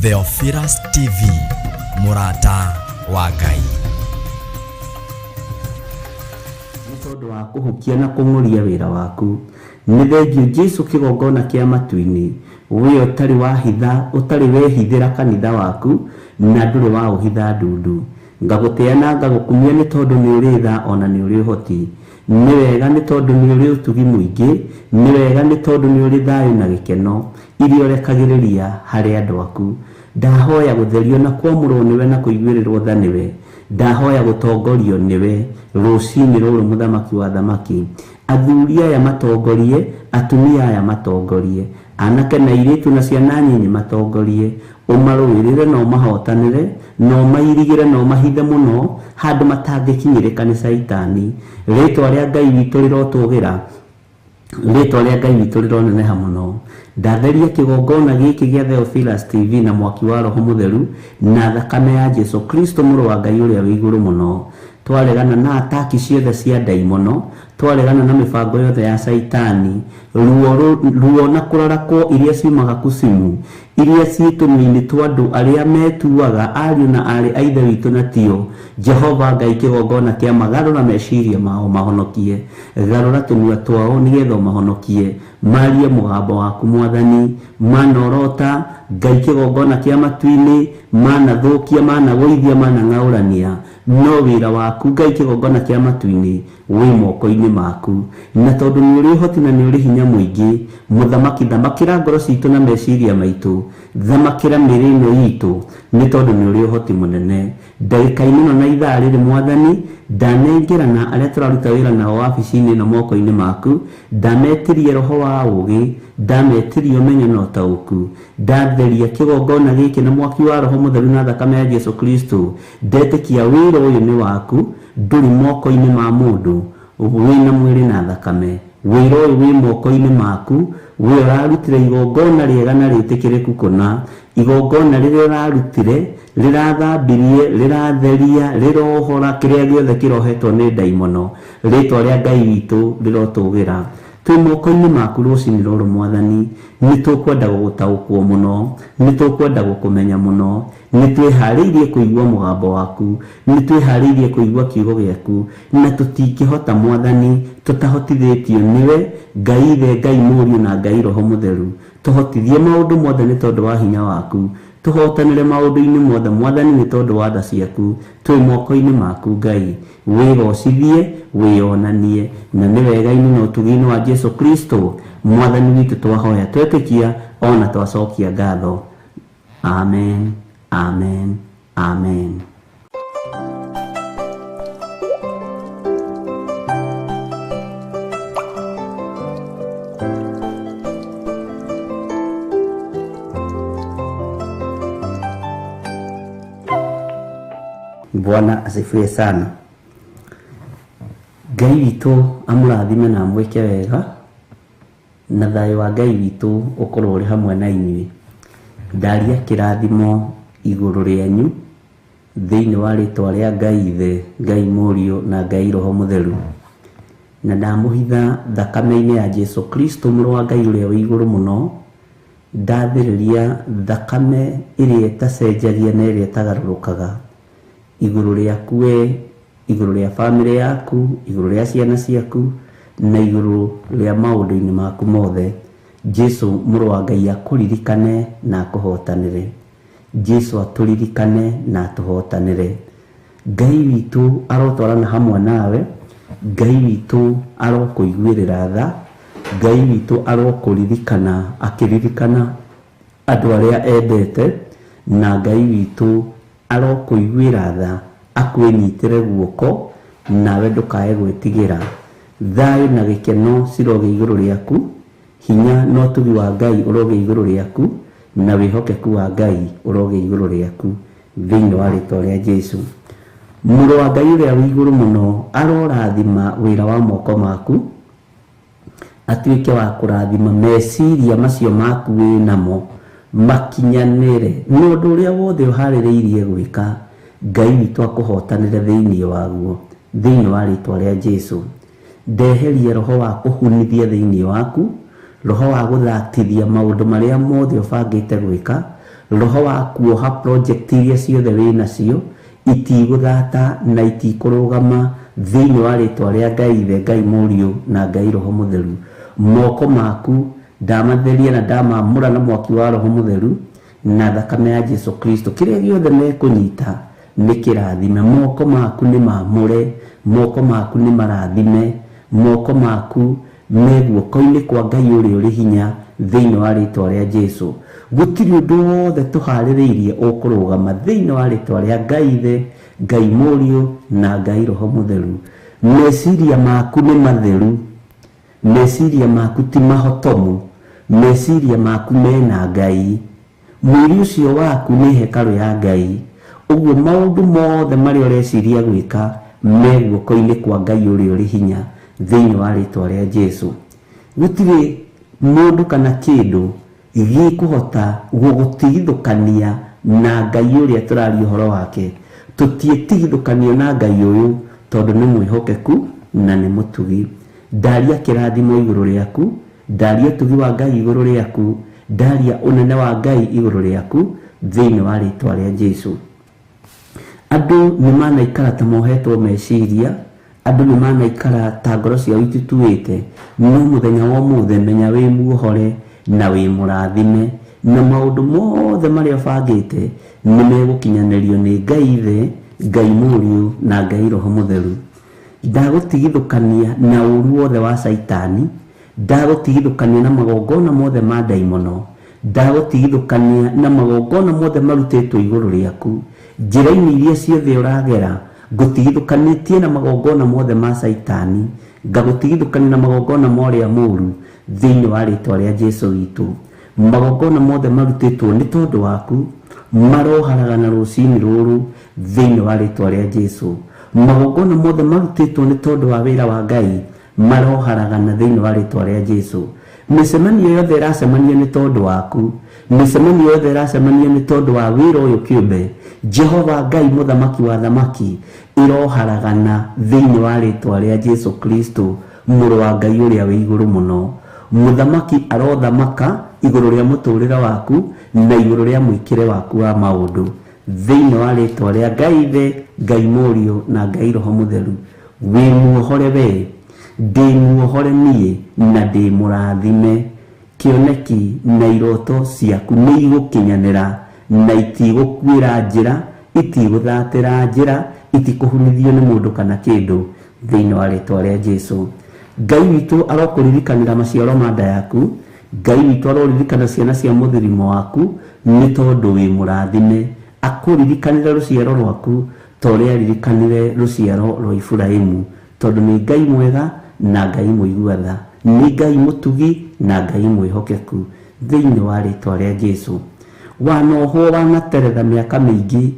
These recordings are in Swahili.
Theophilus TV, Murata wa Ngai. Nĩtondũ wa kũhukia na kũng'ũria wĩra waku, nĩ thengio Jesu kĩgongona kĩa matu-inĩ, we ũtarĩ wahitha, ũtarĩ wehithĩra kanitha waku, na ndũrĩ wa ũhitha ndundu. Ngagũtĩa na ngagũkumia nĩ tondũ nĩ ũrĩ tha ona nĩ ũrĩ ũhoti. Nĩ wega nĩ tondũ nĩ ũrĩ ũtugi mũingĩ, nĩ wega nĩ tondũ nĩ ũrĩ thayũ na gĩkeno, iria ũrekagĩrĩria harĩ andũ aku. Ndahoya gũtherio na kwamũrwo nĩwe na kũiguĩrĩrwo tha nĩwe. Ndahoya gũtongorio nĩwe rũcinĩ rũrũ mũthamaki wa thamaki. Athuri aya matongorie, atumia aya matongorie, anake na airĩtu na ciana nyinyi matongorie, ũmarũĩrĩre na ũmahotanĩre, na ũmairigĩre na ũmahithe mũno handũ matangĩkinyĩrĩka nĩ Saitani. Rĩĩtwa rĩa Ngai witũ rĩrotũgĩra, rĩĩtwa rĩa Ngai witũ rĩroneneha mũno. Ndatheria kĩgongona gĩkĩ gĩa Theophilus TV na mwaki wa Roho Mũtheru na thakame ya Jesu Kristo mũrũ wa Ngai ũrĩa wĩ igũrũ mũno. Twaregana na ataki ciothe cia ndaimono, twaregana na mĩbango yothe ya Saitani, ruo na kũrarakwo iria ciumaga kusimu, iria ciĩtũmi-inĩ twa andũ arĩa metuaga ariũ na arĩ a Ithe witũ na tio. Jehova Ngai kĩgongona kĩa magarũra meciria mao mahonokie, garũra tũnua twao nĩgetha ũmahonokie, marie mũgambo waku Mwathani, manorota Ngai kĩgongona kĩa matu-inĩ, manathũkia, managũithia, manang'aũrania, no wĩra waku Ngai kĩgongona kĩa matu-inĩ wĩ moko-inĩ maku. Na tondũ nĩ ũrĩ ũhoti na nĩ ũrĩ hinya mũingĩ, mũthamaki thamakĩra ngoro citũ na meciria maitũ, thamakĩra mĩĩrĩ ĩno itũ, nĩ tondũ nĩ ũrĩ ũhoti mũnene. Ndagĩka-inĩ ĩno na ithaa rĩrĩ Mwathani, ndanengerana arĩa tũraruta wĩra nao wabici-inĩ ĩno moko-inĩ maku, ndametĩria roho wa ũũgĩ, ndametĩria ũmenyo na ũtaũku, ndatheria kĩgongona gĩkĩ na mwaki wa Roho Mũtheru na thakame ya Jesu Kristo. Ndetĩkia wĩra ũyũ nĩ waku, ndũrĩ moko-inĩ ma mũndũ wĩna mwĩrĩ na thakame. Wĩra ũyũ wĩ moko-inĩ maku, we ũrarutire igongona rĩega na rĩtĩkĩrĩku kũna, igongona rĩrĩa ũrarutire rĩrathambirie, rĩratheria, rĩrohora kĩrĩa gĩothe kĩrohetwo nĩ ndaimono. Rĩĩtwa rĩa Ngai witũ rĩrotũgĩra. Twĩ moko-inĩ maku rũcinĩ rũrũ Mwathani, nĩ tũkwenda gũgũtaũkwo mũno, nĩ tũkwenda gũkũmenya mũno, nĩ twĩharĩirie kũigua mũgambo waku, nĩ twĩharĩirie kũigua kiugo gĩaku, na tũtingĩhota Mwathani tũtahotithĩtio nĩwe Ngai Ithe, Ngai Mũriũ na Ngai Roho Mũtheru. Tũhotithie maũndũ mothe nĩ tondũ wa hinya waku, tũhotanĩre maũndũ-inĩ mothe Mwathani nĩ tondũ wa tha ciaku. Twĩ moko-inĩ maku Ngai, wĩgocithie, wĩonanie, na nĩ wega-inĩ na ũtugi-inĩ wa Jesu Kristo Mwathani witũ twahoya twetĩkia ona twacokia ngatho. Amen, amen, amen. Bwana asifiwe sana. Ngai witũ amũrathime na amwĩke wega, na thayũ wa Ngai witũ ũkorwo ũrĩ hamwe na inyuĩ. Ndaria kĩrathimo igũrũ rĩanyu thĩinĩ wa rĩĩtwa rĩa Ngai Ithe, Ngai Mũriũ na Ngai Roho Mũtheru. Na ndamũhitha thakame-inĩ ya Jesu Kristo mũrũ wa Ngai ũrĩa wĩ igũrũ mũno, ndathĩrĩria thakame ĩrĩa ĩtacenjagia na ĩrĩa ĩtagarũrũkaga igũrũ rĩaku we, igũrũ rĩa bamĩrĩ yaku, igũrũ rĩa ciana ciaku, na igũrũ rĩa maũndũ-inĩ maku mothe. Jesu mũrũ wa Ngai akũririkane na akũhotanĩre. Jesu atũririkane na atũhotanĩre. Ngai witũ arotwarana hamwe nawe, Ngai witũ arokũiguĩrĩra tha, Ngai witũ arokũririkana akĩririkana andũ arĩa endete, na Ngai witũ arokũiguĩra tha akwĩnyitĩre guoko, nawe ndũkae gwĩtigĩra. Thayũ na gĩkeno ciroge igũrũ rĩaku, hinya na ũtugi wa Ngai ũroge igũrũ rĩaku, na wĩhokeku wa Ngai ũroge igũrũ rĩaku thĩinĩ wa rĩĩtwa rĩa Jesu. Mũrũ wa Ngai ũrĩa wĩ igũrũ mũno arorathima wĩra wa moko maku, atuĩke wa kũrathima meciria macio maku wĩ namo makinyanĩre na ũndũ ũrĩa wothe ũharĩrĩirie gwĩka. Ngai witũ akũhotanĩre thĩinĩ waguo thĩinĩ wa rĩĩtwa rĩa Jesu. Ndeherie roho wa kũhunithia thĩinĩ waku, roho wa gũthatithia maũndũ marĩa mothe ũbangĩte gwĩka, roho wa kuoha project iria ciothe wĩna cio itigũthata na itikũrũgama thĩinĩ wa rĩtwa rĩa Ngai Ithe, Ngai Mũriũ na Ngai Roho Mũtheru. Moko maku ndamatheria na ndamamũra na mwaki wa Roho Mũtheru na thakame ya Jesu Kristo. Kĩrĩa gĩothe mekũnyita nĩ kĩrathime. Moko maku nĩ mamũre, moko maku nĩ marathime, moko maku me guoko-inĩ kwa Ngai ũrĩa ũrĩ hinya thĩinĩ wa rĩtwa rĩa Jesu. Gũtirĩ ũndũ wothe tũharĩrĩirie ũkũrũgama thĩinĩ wa rĩtwa rĩa Ngai Ithe, Ngai Mũriũ na Ngai Roho Mũtheru. Meciria maku nĩ matheru, meciria maku ti mahotomu, meciria maku mena Ngai. Mwĩrĩ ũcio waku nĩ hekarũ ya Ngai. Ũguo maũndũ mothe marĩa ũreciria gwĩka me guoko-inĩ kwa Ngai ũrĩa ũrĩ hinya thĩinĩ wa rĩtwa rĩa Jesu. Gũtirĩ mũndũ kana kĩndũ gĩkũhota gũgũtigithũkania na Ngai ũrĩa tũraria ũhoro wake. Tũtiĩtigithũkanio na Ngai ũyũ tondũ nĩ mwĩhokeku na nĩ mũtugi. Ndaria kĩrathimo igũrũ rĩaku, ndaria ũtugi wa Ngai igũrũ rĩaku, ndaria ũnene wa Ngai igũrũ rĩaku thĩinĩ wa rĩtwa rĩa Jesu. Andũ nĩ manaikara ta mohetwo meciria, andũ nĩ manaikara ta ngoro ciao itituĩte, no mũthenya wa ũmũthĩ menya wĩ muohore na wĩ mũrathime, na maũndũ mothe marĩa ũbangĩte nĩ megũkinyanĩrio nĩ Ngai Ithe, Ngai Mũriũ na Ngai Roho Mũtheru. Ndagũtigithũkania na ũru wothe wa Saitani, ndagũtigithũkania na magongona mothe ma ndaimono, ndagũtigithũkania na magongona mothe marutĩtwo igũrũ rĩaku. Njĩra-inĩ iria ciothe ũragera ngũtigithũkanĩtie na magongona mothe ma Saitani, ngagũtigithũkania na magongona morĩa mũru thĩinĩ wa rĩtwa rĩa Jesu witũ. Magongona mothe marutĩtwo nĩ tondũ waku maroharagana rũcinĩ rũrũ thĩinĩ wa rĩtwa rĩa Jesu. Magongona mothe marutĩtwo nĩ tondũ wa wĩra wa Ngai maroharagana thĩinĩ wa rĩtwa rĩa Jesu. Mĩcemanio yothe ĩracemania nĩ tondũ waku, mĩcemanio yothe ĩracemania nĩ tondũ wa wĩra ũyũ kĩũmbe Jehova Ngai mũthamaki wa thamaki iroharagana thĩinĩ wa rĩtwa rĩa Jesu Kristo, mũrũ wa Ngai ũrĩa wĩ igũrũ mũno. Mũthamaki arothamaka igũrũ rĩa mũtũrĩre waku na igũrũ rĩa mwĩkĩre waku wa maũndũ thĩinĩ wa rĩtwa rĩa Ngai Ithe, Ngai Mũriũ na Ngai Roho Mũtheru. Wĩ muohore we, ndĩ muohore niĩ na ndĩ mũrathime. Kĩoneki na iroto ciaku nĩ igũkinyanĩra na itigũkuĩra njĩra, itigũthatĩra njĩra, itikũhunithio nĩ mũndũ kana kĩndũ thĩinĩ wa rĩtwa rĩa Jesu. Ngai witũ arokũririkanĩra maciaro ma nda yaku, Ngai witũ aroririkana ciana cia mũthũrimo waku nĩ tondũ wĩ mũrathime. Akũririkanĩre rũciaro rwaku ta ũrĩa aririkanire rũciaro rwa Iburahĩmu, tondũ nĩ Ngai mwega na Ngai mũigua tha, nĩ Ngai mũtugi na Ngai mwĩhokeku thĩinĩ wa rĩtwa rĩa Jesu. Wanohwo wanateretha mĩaka mĩingĩ,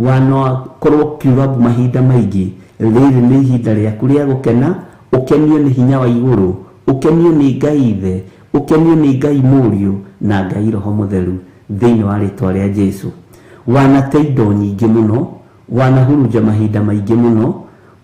wanakorwo kiuga mahinda maingĩ, rĩrĩ nĩ ihinda rĩaku rĩa gũkena, ũkenio nĩ hinya wa igũrũ, ũkenio nĩ Ngai Ithe, ũkenio nĩ Ngai Mũriũ na Ngai Roho Mũtheru thĩinĩ wa rĩtwa rĩa Jesu. Wanate indo nyingĩ mũno, wanahurunja mahinda maingĩ mũno,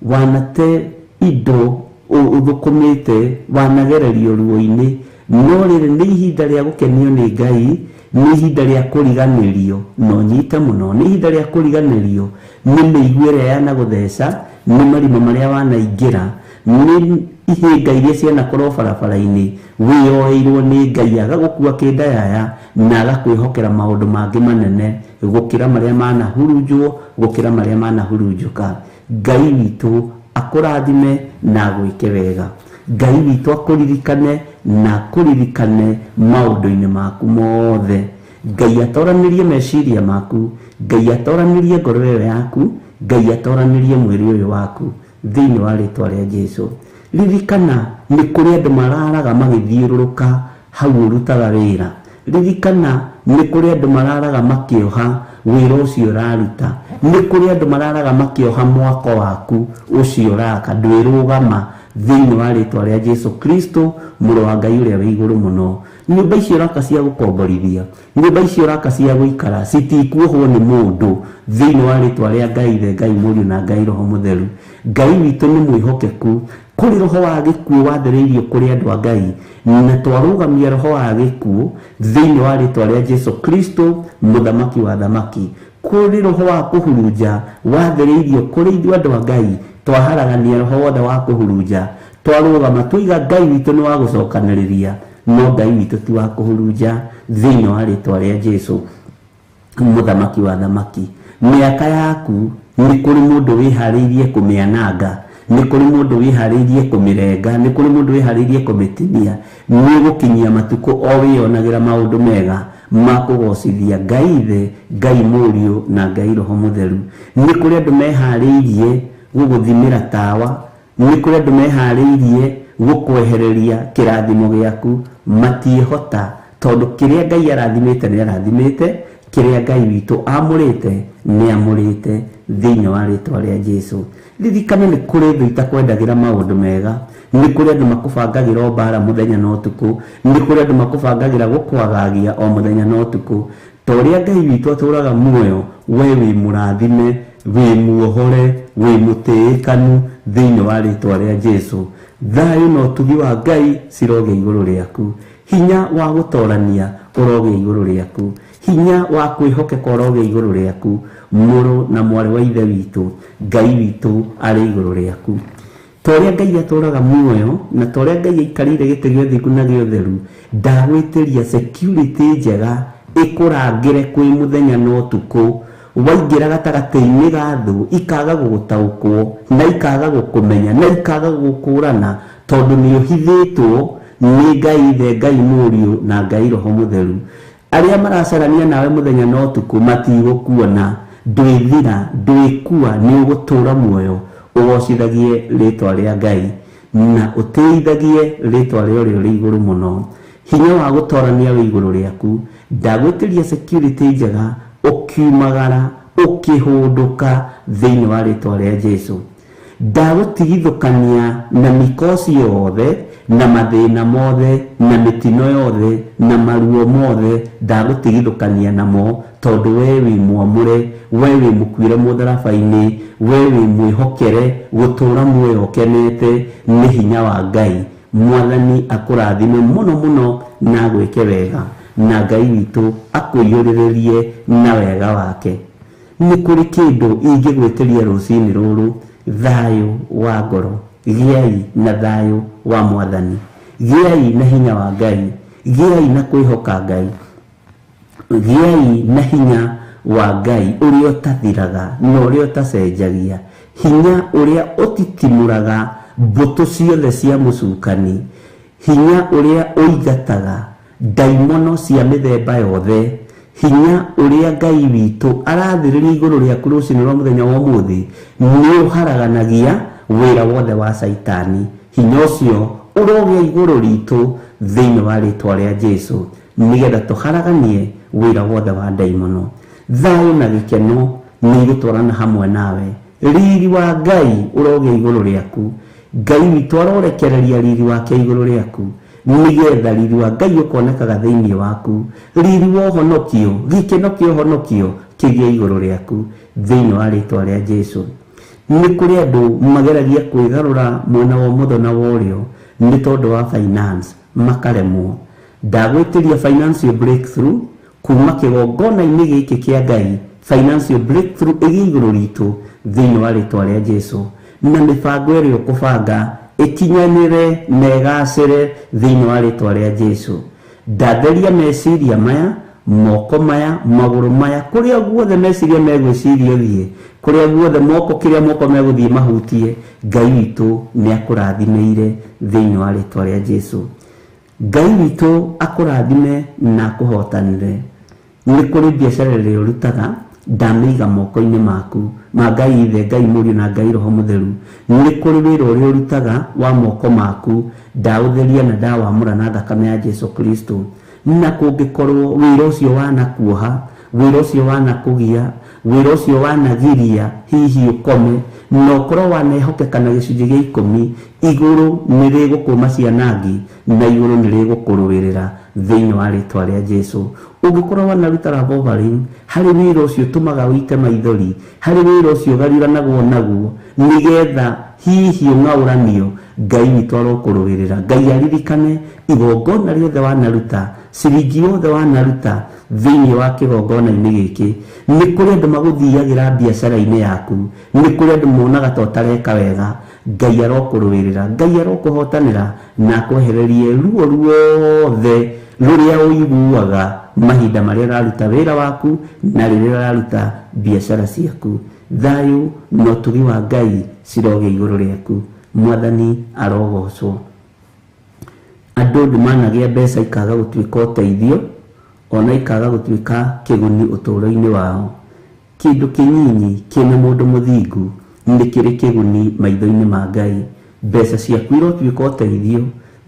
wanate indo ũthũkũmĩte, wanagererio ruo-inĩ, no rĩrĩ nĩ ihinda rĩa gũkenio nĩ Ngai, nĩ ihinda rĩa kũriganĩrio, no nyite mũno, nĩ ihinda rĩa kũriganĩrio nĩ mĩigua ĩrĩa yanagũtheca, nĩ marima marĩa wanaingĩra, nĩ ihĩnga iria cianakorwo barabara-inĩ, wĩyoeirwo nĩ Ngai agagũkua kĩndayaya na agakwĩhokera maũndũ mangĩ manene gũkĩra marĩa manahurunjwo, gũkĩra marĩa manahurunjũka. Ngai witũ akũrathime na agwĩke wega. Ngai witũ akũririkane na akũririkane maũndũ-inĩ maku mothe. Ngai atoranĩrie meciria maku, Ngai atoranĩrie ngoro ĩyo yaku, Ngai atoranĩrie mwĩrĩ ũyũ waku thĩinĩ wa rĩtwa rĩa Jesu. Ririkana nĩ kũrĩ andũ mararaga magĩthiũrũrũka hau ũrutaga wĩra. Ririkana nĩ kũrĩ andũ mararaga makĩoha wĩra ũcio ũraruta. Nĩ kũrĩ andũ mararaga makĩoha mwako waku ũcio ũraka, ndwĩrũgama thĩinĩ wa rĩtwa rĩa Jesu Kristo, mũrũ wa Ngai ũrĩa wĩ igũrũ mũno. Nyũmba icio ũraka cia gũkomborithia, nyũmba icio ũraka cia gũikara citikuohwo nĩ mũndũ thĩinĩ wa rĩtwa rĩa Ngai Ithe, Ngai Mũriũ na Ngai Roho Mũtheru. Ngai witũ nĩ mwĩhokeku, kuri roho wa gikuo wathĩrĩirio kuri andu a Ngai na twarũgamia roho wa gikuo thĩinĩ wa rĩtwa rĩa Jesu Kristo mũthamaki wa thamaki. Kuri roho wa kuhurunja wathĩrĩirio kuri ithuĩ andu a Ngai twaharagania roho wothe wa kuhurunja, twarũgama tuiga Ngai witũ nĩ wa gũcokanĩrĩria no Ngai witũ ti wa kuhurunja thĩinĩ wa rĩtwa rĩa Jesu mũthamaki wa thamaki. Mĩaka yaku nĩ kuri mũndũ wĩharĩirie kũmĩananga, nĩ kuri mũndũ wĩharĩirie kũmĩrenga, nĩ kuri mũndũ wĩharĩirie kũmĩtinia. Nĩ gũkinyia matukũ o wĩonagĩra maũndũ mega ma kũgocithia Ngai Ithe, Ngai Mũriũ na Ngai Roho Mũtheru. Nĩ kuri andũ meharĩirie gũgũthimĩra tawa, nĩ kuri andũ meharĩirie gũkwehereria kĩrathimo gĩaku, matiĩhota tondũ kĩrĩa Ngai arathimĩte nĩ arathimĩte, kĩrĩa Ngai witũ amũrĩte nĩ amũrĩte thĩinĩ wa rĩtwa rĩa Jesu. Ririkana nĩ kũrĩ thũ itakwendagĩra maũndũ mega, nĩ kũrĩ andũ makũbangagĩra mbara mũthenya na ũtukũ, nĩ kũrĩ andũ makũbangagĩra gũkwagagia o mũthenya na ũtukũ. Ta ũrĩa Ngai witũ atũraga muoyo, we wĩ mũrathime, wĩ muohore, wĩ mũtĩĩkanu thĩinĩ wa rĩtwa rĩa Jesu. Thayũ na ũtugi wa Ngai ciroge igũrũ rĩaku, hinya wa gũtorania ũroge igũrũ rĩaku, hinya wa kwĩhokeka ũroge igũrũ rĩaku. Mũrũ na mwarĩ wa Ithe witũ, Ngai witũ arĩ igũrũ rĩaku. Ta ũrĩa Ngai atũraga muoyo na ta ũrĩa Ngai aikarĩire gĩtĩ gĩa ũthingu na gĩa ũtheru, ndagwĩtĩria security njega ĩkũrangĩre kwĩ mũthenya na ũtukũ. Waingĩra gatagatĩ-inĩ ga thũ ikaga gũgũtaũkwo na ikaga gũkũmenya na ikaga gũkũrana tondũ nĩ ũhithĩtwo nĩ Ngai Ithe, Ngai Mũriũ na Ngai Roho Mũtheru. Arĩa maracarania nawe mũthenya na ũtukũ matigũkuona, ndwĩthira, ndwĩkua, nĩ ũgũtũra muoyo ũgocithagie rĩtwa rĩa Ngai na ũtĩithagie rĩtwa rĩa ũrĩa ũrĩ igũrũ mũno. Hinya wa gũtorania wĩ igũrũ rĩaku, ndagwĩtĩria security njega ũkiumagara ũkĩhũndũka thĩinĩ wa rĩtwa rĩa Jesu. Ndagũtigithũkania na mĩkosi yothe na mathĩna mothe na mĩtino yothe na maruo mothe, ndagũtigithũkania namo tondũ we wĩ mwamũre, we wĩ mũkuĩre mũtharaba-inĩ, we wĩ mwĩhokere gũtũra muoyo ũkenete nĩ hinya wa Ngai. Mwathani akũrathime mũno mũno na gwĩke wega na Ngai witũ akwĩyũrĩrĩrie na wega wake. Nĩ kũrĩ kĩndũ ingĩgwĩtĩria rũcinĩ rũrũ, thayũ wa ngoro. Gĩai na thayũ wa Mwathani, gĩai na hinya wa Ngai, gĩai na kwĩhoka Ngai, gĩai na hinya wa Ngai ũrĩa ũtathiraga na ũrĩa ũtacenjagia, hinya ũrĩa ũtitimũraga mbũtũ ciothe cia mũcukani, hinya ũrĩa ũingataga ndaimono cia mĩthemba yothe, hinya ũrĩa Ngai witũ arathĩrĩria igũrũ rĩaku rũcinĩ rwa mũthenya wa ũmũthĩ nĩ ũharaganagia wĩra wothe wa Saitani. Hinya ũcio ũroge igũrũ ritũ thĩinĩ wa rĩtwa rĩa Jesu nĩgetha tũharaganie wĩra wothe wa ndaimono. Thayũ na gĩkeno nĩ igũtwarana hamwe nawe. Riri wa Ngai ũroge igũrũ rĩaku. Ngai witũ arorekereria riri wake igũrũ rĩaku nĩgetha riri wa Ngai ũkonekaga thĩinĩ waku. Riri wa ũhonokio, gĩkeno kĩa ũhonokio kĩgĩe igũrũ rĩaku thĩinĩ wa rĩtwa rĩa Jesu. Nĩ kũrĩ andũ mageragia kwĩgarũra mwena wa ũmotho na wa ũrĩo nĩ tondũ wa finance makaremwo. Ndagwĩtĩria financial breakthrough kuma kĩgongona-inĩ gĩkĩ kĩa Ngai, financial breakthrough ĩgĩe igũrũ ritũ thĩinĩ wa rĩtwa rĩa Jesu, na mĩbango ĩrĩa ũkũbanga ĩkinyanĩre na ĩgacĩre thĩinĩ wa rĩtwa rĩa Jesu. Ndatheria meciria maya, moko maya, magũrũ maya, kũrĩa guothe meciria megwĩciria ũthiĩ, kũrĩa guothe moko, kĩrĩa moko megũthiĩ mahutie, Ngai witũ nĩ akũrathimĩire thĩinĩ wa rĩtwa rĩa Jesu. Ngai witũ akũrathime na akũhotanĩre. Nĩ kũrĩ biacara ĩrĩa ũrutaga ndamĩiga moko-inĩ maku ma Ngai Ithe, Ngai Mũriũ na Ngai Roho Mũtheru. Nĩ kũrĩ wĩra ũrĩa ũrutaga wa moko maku ndaũtheria na ndawamũra na thakame ya Jesu Kristo. Na kũngĩkorwo wĩra ũcio wanakuoha, wĩra ũcio wanakũgia, wĩra ũcio wanagiria hihi ũkome na ũkorwo wanehokeka na gĩcunjĩ gĩa 10, igũrũ nĩ rĩgũkũma cianangi na igũrũ nĩ rĩgũkũrũĩrĩra thĩinĩ wa rĩtwa rĩa Jesu. Ũngĩkorwo wanaruta ravovering, harĩ wĩra ũcio ũtũmaga ũite maithori, harĩ wĩra ũcio ũgariũranagwo naguo nĩgetha hihi ũng'aũranio, Ngai witũ arokũrũĩrĩra. Ngai aririkane igongona rĩothe wanaruta, ciringi yothe wanaruta thĩinĩ wa kĩgongona-inĩ gĩkĩ. Nĩ kũrĩ andũ magũthiagĩra biacara-inĩ yaku, nĩ kũrĩ andũ monaga ta ũtareka wega. Ngai arokũrũĩrĩra, Ngai arokũhotanĩra na akwehererie ruo ruothe rũrĩa ũiguaga mahinda marĩa ũraruta wĩra waku na rĩrĩa ũraruta biacara ciaku. Thayũ na ũtugi wa Ngai ciroge igũrũ rĩaku. Mwathani arogocwo. Andũ nĩmanagĩa mbeca ikaga gũtuĩka ũteithio, ona ikaga gũtuĩka kĩguni ũtũũro-inĩ wao. Kĩndũ kĩnyinyi kĩna mũndũ mũthingu nĩ kĩrĩ kĩguni maitho-inĩ ma Ngai. Mbeca ciaku irotuĩka ũteithio,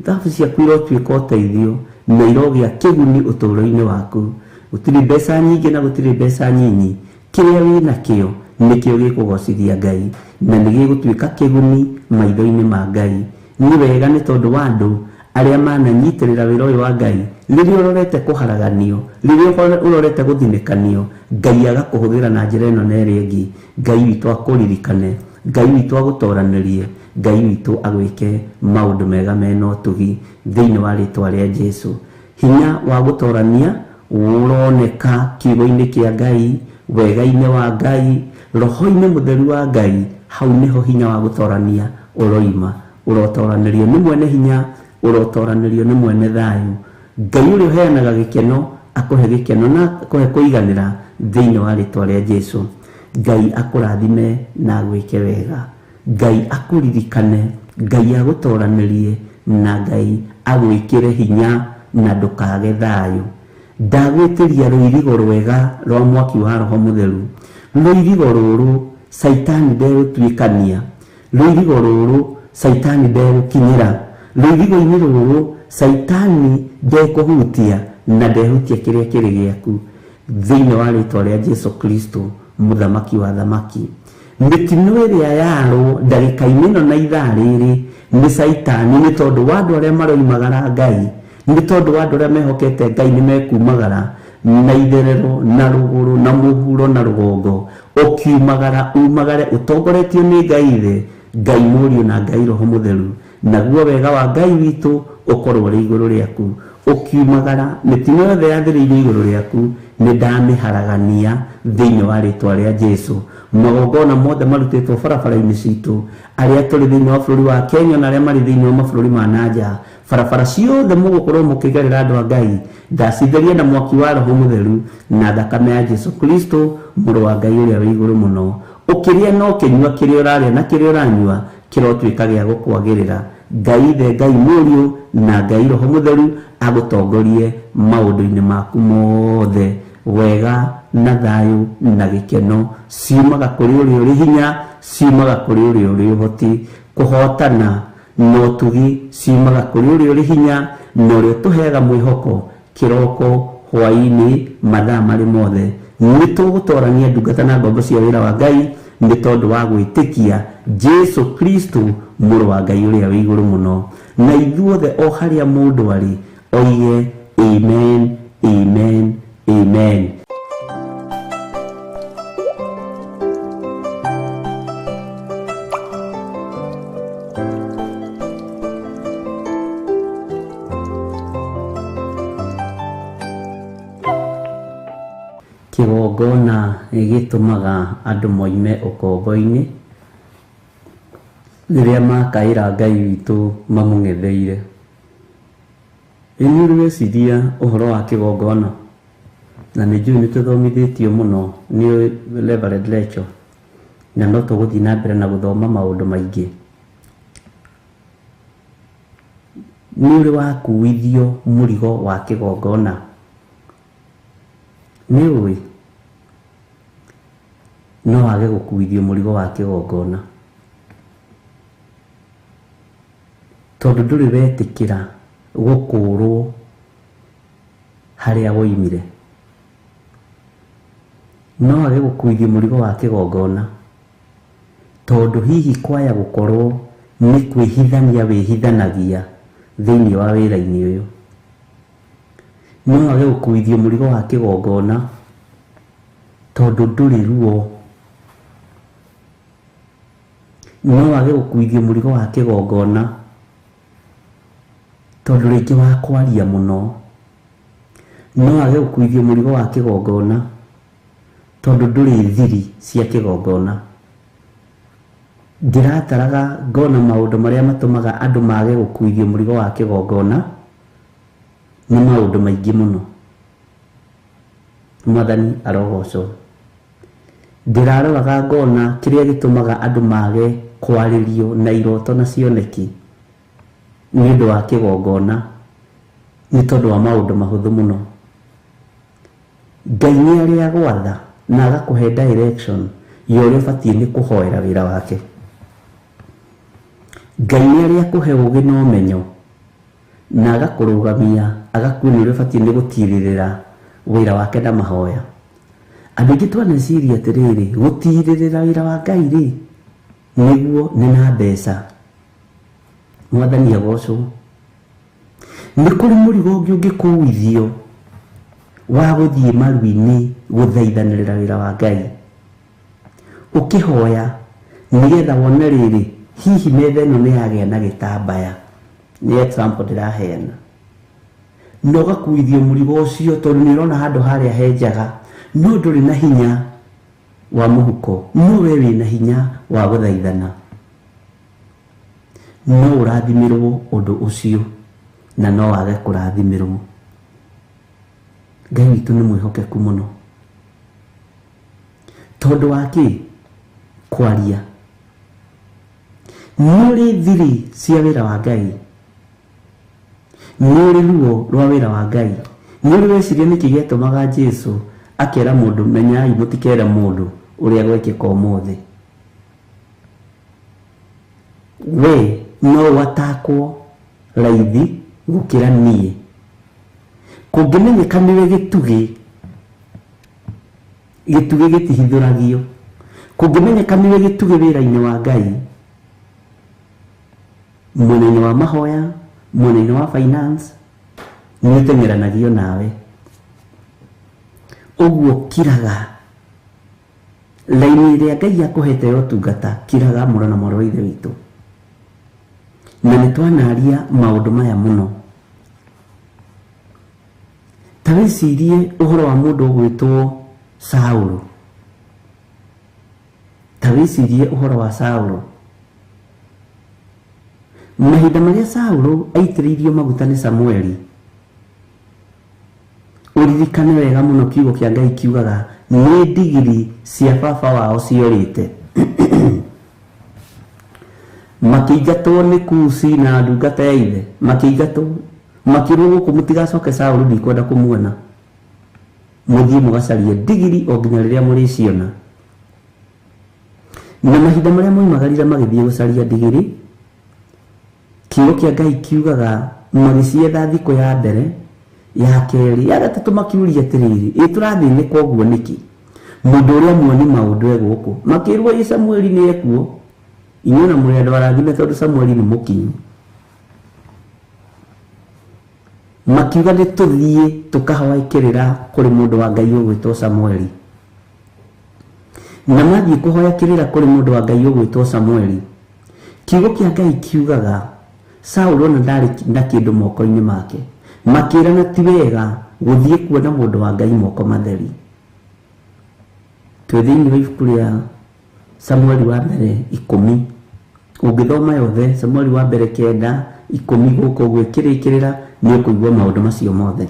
thabu ciaku irotuĩka ũteithio na irogĩa kĩguni ũtũũro-inĩ waku. Gũtirĩ mbeca nyingĩ na gũtirĩ mbeca nyinyi, kĩrĩa wĩna kĩo nĩkĩo gĩkũgocithia Ngai na nĩ gĩgũtuĩka kĩguni maitho-inĩ ma Ngai. Nĩ wega nĩ tondũ wa andũ arĩa mananyitĩrĩra wĩra ũyũ wa Ngai, rĩrĩa ũrorete kũharaganio, rĩrĩa ũrorete gũthinĩkanio, Ngai agakũhũthĩra na njĩra ĩno na ĩrĩa ĩngĩ. Ngai witũ akũririkane, Ngai witũ agũtoranĩrie, Ngai witũ agwĩke maũndũ mega mena ũtugi thĩinĩ wa rĩtwa rĩa Jesũ. Hinya wa gũtorania ũroneka kiugo-inĩ kĩa Ngai, wega-inĩ wa Ngai, roho-inĩ mũtheru wa Ngai. Hau nĩho hinya wa gũtorania ũroima. Ũrotoranĩrio nĩ mwene hinya, ũrotoranĩrio nĩ mwene thayũ. Ngai ũrĩa ũheanaga gĩkeno akũhe gĩkeno na akũhe kũiganĩra thĩinĩ wa rĩtwa rĩa Jesũ. Ngai akũrathime na agwĩke wega. Ngai akũririkane, Ngai agũtoranĩrie na Ngai agwĩkĩre hinya na ndũkage thayũ. Ndagwĩtĩria rũirigo rwega rwa mwaki wa Roho Mũtheru. Rũirigo rũrũ Saitani ndegũtuĩkania, rũirigo rũrũ Saitani ndegũkinyĩra, rũirigo-inĩ rũrũ Saitani ndekũhutia na ndehutia kĩrĩa kĩrĩ gĩaku thĩinĩ wa rĩtwa rĩa Jesũ Kristo, mũthamaki wa thamaki. Mĩtino ĩrĩa yarwo ndagĩka-inĩ ĩno na ithaa rĩrĩ nĩ Saitani, nĩ tondũ wa andũ arĩa maroimagara Ngai, nĩ tondũ wa andũ arĩa mehokete Ngai nĩ mekumagara na itherero na rũgũrũ na mũhuro na rũgongo. Ũkiumagara umagare ũtongoretio nĩ Ngai Ithe, Ngai Mũriũ na Ngai Roho Mũtheru, naguo wega wa Ngai witũ ũkorwo ũrĩ igũrũ rĩaku. Ũkiumagara mĩtino yothe yathĩrĩirio igũrũ rĩaku nĩ ndamĩharagania thĩinĩ wa rĩtwa rĩa Jesũ. Magongona mothe marutĩtwo barabara-inĩ citũ, arĩa tũrĩ thĩinĩ wa bũrũri wa Kenya na arĩa marĩ thĩinĩ wa mabũrũri ma nanja, barabara ciothe mũgũkorwo mũkĩgerera andũ a Ngai, ndacitheria na mwaki wa Roho Mũtheru na thakame ya Jesũ Kristo, mũrũ wa Ngai ũrĩa wĩ igũrũ mũno. Ũkĩrĩa no kĩnyua kĩrĩa ũrarĩa na kĩrĩa ũranyua kĩrotuĩka gĩa gũkwagĩrĩra. Ngai Ithe, Ngai Mũriũ na Ngai Roho Mũtheru agũtongorie maũndũ-inĩ maku mothe. Wega na thayũ na gĩkeno ciumaga kũrĩ ũrĩa ũrĩ hinya, ciumaga kũrĩ ũrĩa ũrĩ ũhoti. Kũhotana na ũtugi ciumaga kũrĩ ũrĩa ũrĩ hinya na ũrĩa ũtũheaga mwĩhoko kĩroko, hwaĩ-inĩ, mathaa marĩ mothe. Nĩ tũgũtorania ndungata na ngombo cia wĩra wa Ngai nĩ tondũ wa gwĩtĩkia Jesũ Kristo, mũrũ wa Ngai ũrĩa wĩ igũrũ mũno. Na ithuothe o harĩa mũndũ arĩ oige amen, amen, amen. Kĩgongona gĩtũmaga andũ moime ũkombo-inĩ rĩrĩa makaĩra Ngai witũ mamũng'etheire. Nĩ ũrĩciria ũhoro wa kĩgongona, na nĩ njũĩ nĩ tũthomithĩtio mũno nĩ Reverend Rachel, na no tũgũthiĩ na mbere na gũthoma maũndũ maingĩ. Nĩ ũrĩ wakuithio mũrigo wa kĩgongona? Nĩ ũĩ no wage gũkuithio mũrigo wa kĩgongona tondũ ndũrĩ wetĩkĩra gũkũũrwo harĩa woimire. No wage gũkuithio mũrigo wa kĩgongona tondũ hihi kwaya gũkorwo nĩ kwĩhithania wĩhithanagia thĩinĩ wa wĩra-inĩ ũyũ. No wage gũkuithio mũrigo wa kĩgongona tondũ ndũrĩ ruo. no wage gukuithio mũrigo wa kĩgongona tondũ rĩngĩ wa kwaria mũno, no wage gukuithio mũrigo wa kĩgongona tondũ ndũrĩ thiri cia kĩgongona. Ndirataraga ngona maũndũ marĩa matũmaga andũ mage gukuithio mũrigo wa kĩgongona nĩ maũndũ maingĩ mũno. Mwathani arogocwo. Ndĩraroraga ngona kĩrĩa gĩtũmaga andũ mage kwarĩrio na iroto na cioneki nĩ ũndũ wa kĩgongona nĩ tondũ wa maũndũ mahũthũ mũno. Ngai nĩ arĩ agwatha na agakũhe direction ya ũrĩa ũbatiĩ nĩ kũhoera wĩra wake. Ngai nĩ arĩ akũhe ũgĩ na ũmenyo na agakũrũgamia, agakuonia ũrĩa ũbatiĩ nĩ gũtirĩrĩra wĩra wake na mahoya. Andũ aingĩ twaneciria atĩrĩrĩ, gũtirĩrĩra wĩra wa Ngai rĩ nĩguo nĩ na mbeca. Mwathani agocwo. Nĩ kũrĩ mũrigo ũngĩ ũngĩkũithio wa gũthiĩ maru-inĩ gũthaithanĩrĩra wĩra wa Ngai, ũkĩhoya nĩgetha wone rĩrĩ hihi metha ĩno nĩ yagĩa na gĩtambaya. Nĩ example ndĩraheana. No gakuithio mũrigo ũcio tondũ nĩ ũrona handũ harĩa henjaga no ndũrĩ na hinya wa mũhuko, no we wĩ na hinya wa gũthaithana. No ũrathimirwo ũndũ ũcio na no wage kũrathimirwo. Ngai witũ nĩ mwĩhokeku mũno. Tondũ wa kĩ? Kwaria. Nĩ ũrĩ thiri cia wĩra wa Ngai, nĩ ũrĩ ruo rwa wĩra wa Ngai. Nĩ ũrĩ weciria nĩkĩ gĩatũmaga Jesũ akera mũndũ, menyai mũtikere mũndũ ũrĩa gwekĩka ũmũthĩ. We no watakwo raithi gũkĩra niĩ. Kũngĩmenyeka nĩwe gĩtugĩ, gĩtugĩ gĩtihithũragio. Kũngĩmenyeka nĩwe gĩtugĩ wĩra-inĩ wa Ngai, mwena-inĩ wa mahoya, mwena-inĩ wa finance, nĩ ũteng'eranagio nawe. Ũguo kiraga laini ĩrĩa Ngai akũhete ya ũtungata, kiraga mũrũ na mwarĩ wa Ithe witũ. Na nĩ twanaria maũndũ maya mũno. Ta wĩcirie ũhoro wa mũndũ ũgwĩtwo Saũlũ. Ta wĩcirie ũhoro wa Saũlũ. Mahinda marĩa Saũlũ aitĩrĩirio maguta nĩ Samueli, ũririkane wega mũno kiugo kĩa Ngai kiugaga nĩ ndigiri cia baba wao ciorĩte. Makĩingatwo nĩ Kushi na ndungata ya ithe, makĩingatwo makĩrwo gũkũ mũtigacoke Saũlũ ndikwenda kũmuona, mũthiĩ mũgacarie ndigiri o nginya rĩrĩa mũrĩciona. Na mahinda marĩa moimagarire magĩthiĩ gũcaria ndigiri, kiugo kĩa Ngai kiugaga magĩcietha thikũ ya mbere, ya kerĩ, ya gatatũ makiuria atĩrĩrĩ, tũrathĩnĩka ũguo nĩkĩ? Mũndũ ũrĩa muoni maũndũ egũkũ. Makĩrwo Samueli nĩ ekuo. Inyuĩ na mũrĩ andũ arathime tondũ Samueli nĩ mũkinyu. Makiuga nĩ tũthiĩ tũkahoya kũrĩ mũndũ wa Ngai ũgwĩtwo Samueli. Na mathiĩ kũhoya kĩrĩra kũrĩ mũndũ wa Ngai ũgwĩtwo Samueli, kiugo kĩa Ngai kiugaga Saũlũ ona ndarĩ na kĩndũ moko-inĩ make. Makĩrana ti wega gũthiĩ kuona mũndũ wa Ngai moko matheri. Twĩ thĩinĩ wa ibuku rĩa Samueli wa mbere 10. Ũngĩthoma yothe Samueli wa mbere 9, 10 gũkũ gwĩkĩrĩkĩrĩra nĩ ũkũigua maũndũ macio mothe.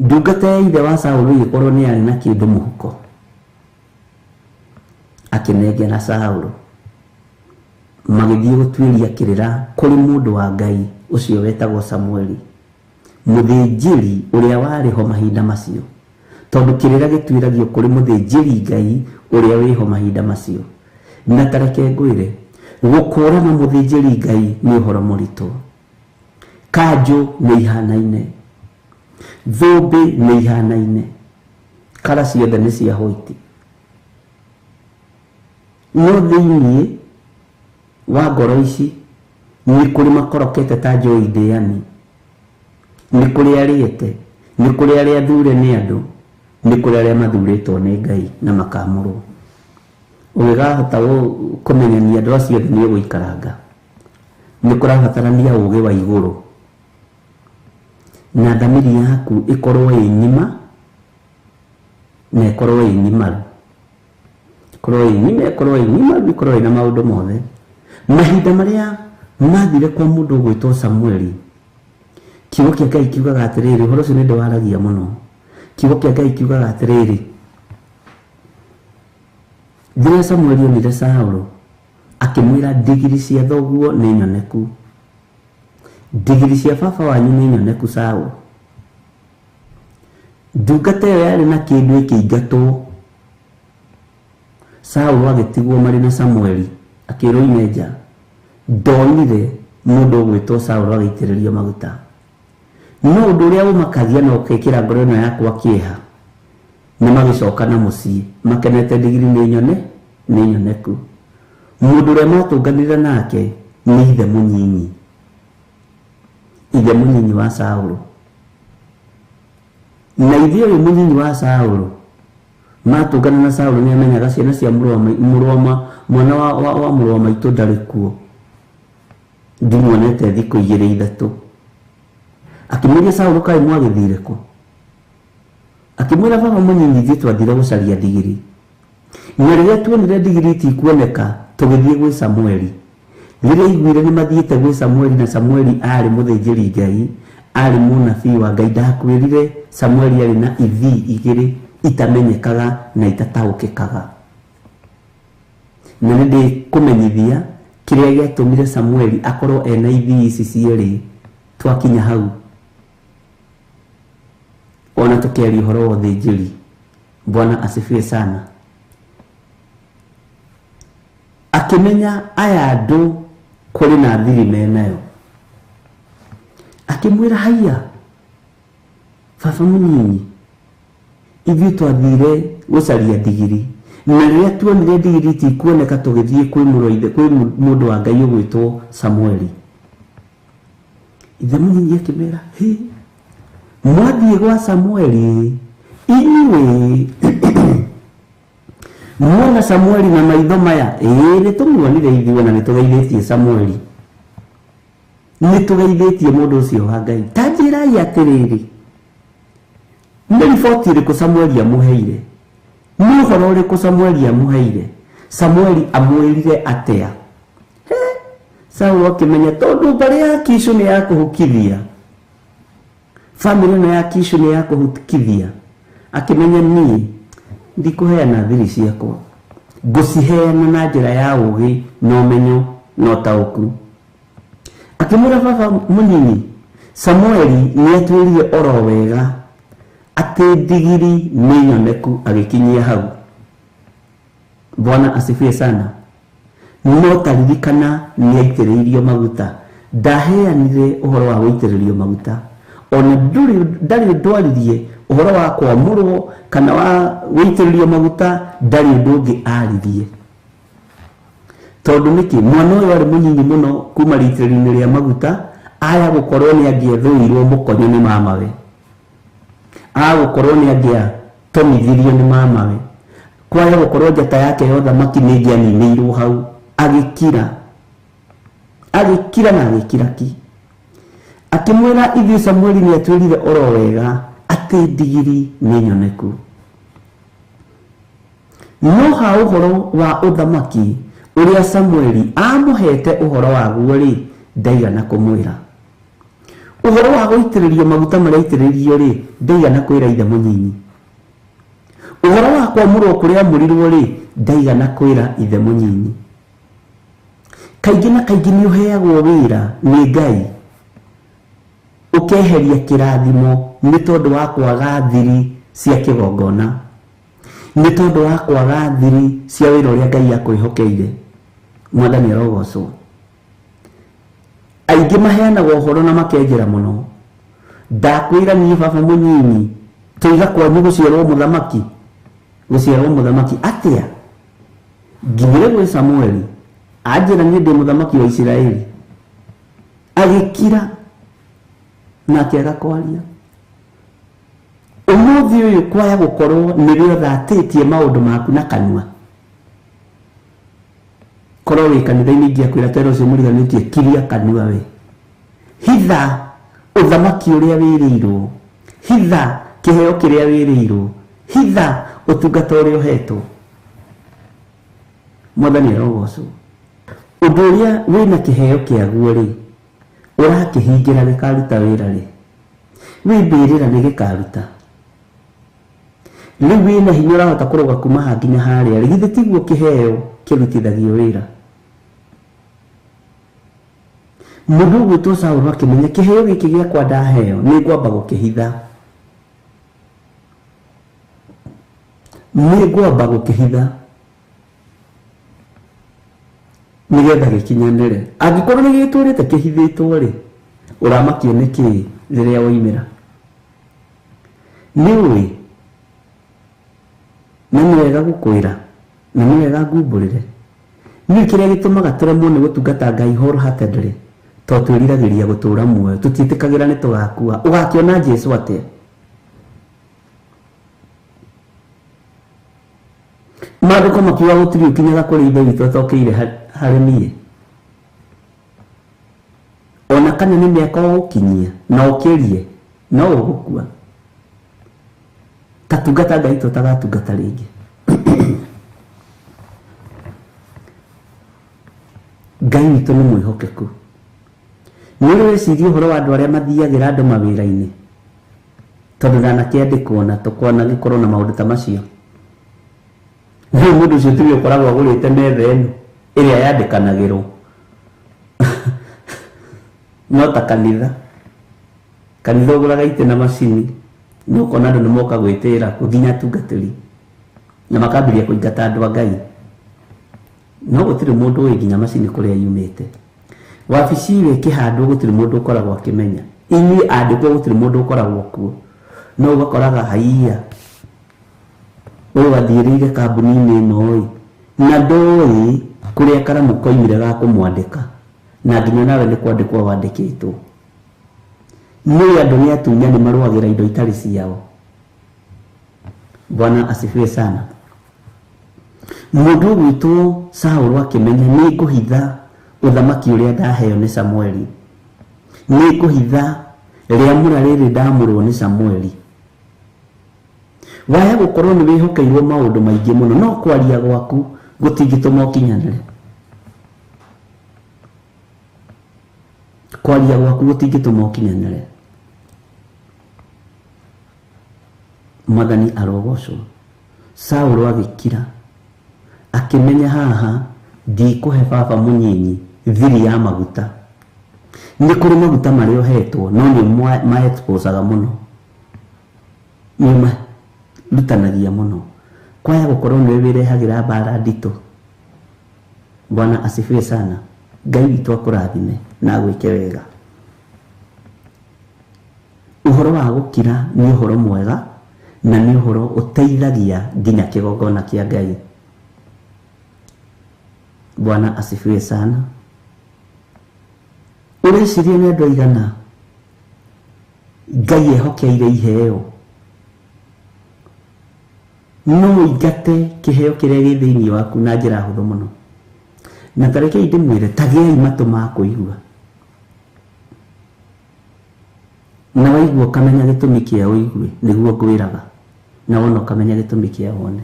Ndungata ya ithe wa Saũlũ ĩgĩkorwo nĩ yarĩ na kĩndũ mũhuko, akĩnengera Saũlũ. Magĩthiĩ gũtuĩria kĩrĩra kũrĩ mũndũ wa Ngai ũcio wetagwo Samueli, mũthĩnjĩri ũrĩa warĩ ho mahinda macio, tondũ kĩrĩra gĩtuĩragio kũrĩ mũthĩnjĩri Ngai ũrĩa wĩho mahinda macio. Na tareke ngwĩre, gũkũũrana mũthĩnjĩri Ngai nĩ ũhoro mũritũ. Kanjũ nĩ ihanaine, thũmbĩ nĩ ihanaine, kara ciothe nĩ cia white. No thĩinĩ wa ngoro ici nĩ kũrĩ makorokete ta njũĩ ndĩani, nĩ kũrĩ arĩete, nĩ kũrĩ arĩa athure nĩ andũ, nĩ kũrĩ arĩa mathurĩtwo nĩ Ngai na makamũrwo. ũgĩkahota kũmenyania andũ acio nĩ ũgũikaranga nĩ kũrabatarania ũũgĩ wa igũrũ na thamiri yaku ĩkorwo ĩ ng'ima na ĩkorwo ĩ ng'imaru ĩkorwo ĩna maũndũ mothe. Mahinda marĩa mathire kwa mũndũ ũgwĩtwo Samueli, kiugo kĩa Ngai kiugaga atĩrĩrĩ, ũhoro ũcio nĩ ndĩwaragia mũno. Kiugo kĩa Ngai kiugaga atĩrĩrĩ, rĩrĩa Samueli onire Saũlũ akĩmwĩra ndigiri cia thoguo nĩ nyoneku, ndigiri cia baba wanyu nĩ nyoneku Saũlũ. Ndungata ĩyo yarĩ na kĩndũ ĩkĩingatwo. Saũlũ agĩtigwo marĩ na Samueli akĩrwo ime nja. Ndonire mũndũ ũgwĩtwo Saũlũ agĩitĩrĩrio maguta. No ũndũ ũrĩa ũmakagia na ũkĩkĩra ngoro ĩno yakwa kĩeha, nĩ magĩcoka na mũciĩ makenete ndigiri nĩ nyoneku. Mũndũ ũrĩa matũnganire nake nĩ ithe mũnyinyi wa Saũlũ. Na ithe ũyũ mũnyinyi wa Saũlũ matũngana na Saũlũ nĩ amenyaga ciana cia mwana wa mũrũ wa maitũ ndarĩ kuo, ndimuonete thikũ 2-3. Akĩmwĩria Saũlũ kaĩ mwagĩthire kũ? Akĩmwĩra baba mũnyinyi ithuĩ twathire gũcaria ndigiri, na rĩrĩa tuonire ndigiri itikuoneka tũgĩthiĩ gwĩ Samueli. Rĩrĩa iguire nĩ mathiĩte gwĩ Samueli na Samueli arĩ mũthĩnjĩri Ngai, arĩ mũnabii wa Ngai, ndakwĩrire Samueli arĩ na ithii 2 itamenyekaga na itataũkĩkaga. Na nĩ ndĩkũmenyithia kĩrĩa gĩatũmire Samueli akorwo ena ithii ici cierĩ twakinya hau. Ona tũkĩaria ũhoro wa ũthĩnjĩri. Bwana asifiwe sana. Akĩmenya aya andũ kũrĩ na thiri menayo, akĩmwĩra haiya baba mũnyinyi, ithuĩ twathire gũcaria ndigiri, na rĩrĩa tuonire ndigiri itikuoneka tũgĩthiĩ kwĩ mũndũ wa Ngai ũgwĩtwo Samueli. Ithe mũnyinyi akĩmwĩra, mwathiĩ gwa Samueli inyuĩ muona Samueli na maitho maya? Nĩ tũmuonire ithuĩ na nĩ tũgeithĩtie Samueli, nĩ tũgeithĩtie mũndũ ũcio wa Ngai. Ta njĩrai atĩrĩrĩ, nĩ riboti ĩrĩkũ Samueli amũheire? Nĩ ũhoro ũrĩkũ Samueli amũheire? Samueli amwĩrire atĩa? Saũlũ akĩmenya tondũ mbarĩ ya Kishu nĩ ya kũhukithia, famĩlĩ ĩno ya Kishu nĩ ya kũhukithia, akĩmenya niĩ ndikũheana thiri ciakwa, ngũciheana na njĩra ya ũũgĩ na ũmenyo na ũtaũku. Akĩmwĩra baba mũnyinyi, Samueli nĩ atwĩrire oro wega atĩ ndigiri nĩ nyoneku agĩkinyia hau. Bwana asifiwe sana. No taririkana nĩ aitĩrĩirio maguta. Ndaheanire ũhoro wa gũitĩrĩrio maguta, ona ndarĩ ndwaririe ũhoro wa kwamũrwo kana wa gũitĩrĩrio maguta, ndarĩ ũndũ ũngĩ aririe. Tondũ nĩkĩ mwana ũyũ arĩ mũnyinyi mũno kuma rĩitĩrĩrio-inĩ rĩa maguta, aya gũkorwo nĩ angĩethũirwo mũkonyo nĩ mamawe, agũkorwo nĩ angĩatomithirio nĩ mamawe, kwaya gũkorwo njata yake ya ũthamaki nĩ ĩngĩaninĩirwo hau. Agĩkira na agĩkira ki, akĩmwĩra ithuĩ Samueli nĩ atwĩrire oro wega atĩ ndigiri nĩ nyoneku. No ha ũhoro wa ũthamaki ũrĩa Samueli amũhete ũhoro waguo-rĩ, ndaigana kũmwĩra. Ũhoro wa gũitĩrĩrio maguta marĩa aitĩrĩrio-rĩ, ndaigana kwĩra ithe mũnyinyi. Ũhoro wa kwamũrwo kũrĩa amũrirwo-rĩ, ndaigana kwĩra ithe mũnyinyi. Kaingĩ na kaingĩ nĩ ũheagwo wĩra nĩ Ngai ũkeheria kĩrathimo nĩ tondũ wa kwaga thiri cia kĩgongona, nĩ tondũ wa kwaga thiri cia wĩra ũrĩa Ngai akwĩhokeire. Mwathani arogocwo. Aingĩ maheanaga ũhoro na makenjera mũno. Ndakwĩra niĩ baba mũnyinyi, tũiga kwanyu gũciarwo mũthamaki atĩa? Nginyire gwĩ Samueli anjĩra niĩ ndĩ mũthamaki wa Isiraeli, agĩkira na akĩaga kwaria. Ũmũthĩ ũyũ kwaya gũkorwo nĩrĩo thatĩtie maũndũ maku na kanua, korwo wĩ kanitha-inĩ ingĩakwĩra tero ũcio mũriganĩtie kiria kanua we. Hitha ũthamaki ũrĩa wĩrĩirwo, hitha kĩheo kĩrĩa wĩrĩirwo, hitha ũtungata ũrĩa ũhetwo. Mwathani arogocwo. Ũndũ ũrĩa wĩna kĩheo kĩaguo rĩ, ũrakĩhingĩra gĩkaruta wĩra rĩ, wĩmbĩrĩra nĩ gĩkaruta. Rĩu wĩna hinya ũrahota kũroga kuma haha nginya harĩa rĩ, githĩ tiguo kĩheo kĩrutithagio wĩra. Mũndũ ũgwĩtwo Saũlũ akĩmenya kĩheo gĩkĩ gĩakwa ndaheo nĩ ngwamba gũkĩhitha, nĩ ngwamba gũkĩhitha nĩgetha gĩkinyanĩre. Angĩkorwo nĩ gĩtũrĩte kĩhithĩtwo rĩ, ũramakio nĩ kĩĩ rĩrĩa waumĩra? Nĩ ũĩ na nĩ wega gũkwĩra na nĩ wega ngumbũrĩre. Nĩ kĩrĩa gĩtũmaga tũremwo nĩ gũtungata Ngai wholeheartedly, to twĩriragĩria gũtũũra muoyo, tũtiĩtĩkagĩra nĩ tũgakua. Ũgakĩona Jesũ atĩa? Maandĩko makiuga gũtirĩ ũkinyaga kũrĩ ithe witũ atokĩire harĩ niĩ. Ona kana nĩ mĩaka ũgũkinyia na ũkĩrie no ũgũkua. Tatungata Ngai tũtagatungata rĩngĩ. Ngai witũ nĩ mwĩhokeku. Nĩ ũrĩ weciria ũhoro wa andũ arĩa mathiagĩra andũ mawĩra-inĩ, tondũ ndanakĩandĩkwo na tũkona gĩkorwo na maũndũ ta macio. Rĩu mũndũ ũcio tiwe ũkoragwo agũrĩte metha ĩno ĩrĩa yandĩkanagĩrwo no ta kanitha ũgũraga itĩ na macini, no ũkona andũ nĩ moka gwĩtĩĩra nginya atungatĩri na makambĩrĩria kũingata andũ a Ngai. No gũtirĩ mũndũ ũĩ nginya macini kũrĩa yumĩte. Wabici iwe kĩhandwo gũtirĩ mũndũ ũkoragwo akĩmenya. Inyuĩ andĩkwo gũtirĩ mũndũ ũkoragwo kuo. No ũgakoraga haiya ũyũ athiĩrĩire kambuni-inĩ ĩno ĩ, na ndũĩ kũrĩa karamu koimire ga kũmwandĩka, na nginya nawe nĩ kwandĩkwo wandĩkĩtwo. Nĩ andũ nĩ atunyani marũagĩra indo itarĩ ciao. Bwana asifiwe sana. Mũndũ ũgwĩtwo Saũlũ akĩmenya nĩ ngũhitha ũthamaki ũrĩa ndaheo nĩ Samueli, nĩ ngũhitha rĩamũra rĩrĩ ndamũrwo nĩ Samueli. Waya gũkorwo nĩ wĩhokeirwo maũndũ maingĩ mũno, no kwaria gwaku gũtingĩtũma ũkinyanĩre. Kwaria gwaku gũtingĩtũma ũkinyanĩre. Mwathani arogocwo. Saũlũ agĩkira akĩmenya haha ndikũhe baba mũnyinyi thiri ya maguta. Nĩ kũrĩ maguta marĩa ũhetwo no nĩ ma-exposaga mũno, nĩ marutanagia mũno. Kwaya gũkorwo nĩ wĩrehagĩra mbara nditũ. Bwana asifiwe sana. Ngai witũ akũrathime na gwĩke wega. Ũhoro wa gũkira nĩ ũhoro mwega na nĩ ũhoro ũteithagia nginya kĩgongona kĩa Ngai. Bwana asifiwe sana. Ũreciria nĩ andũ aigana Ngai ehokeire iheo no ingate kĩheo kĩrĩa gĩ thĩinĩ waku na njĩra hũthũ mũno? Na tareke ndĩmwĩre tagĩai matũ ma kũigua, na waigua ũkamenya gĩtũmi kĩa ũigue nĩguo ngwĩraga, na wona ũkamenya gĩtũmi kĩa wone.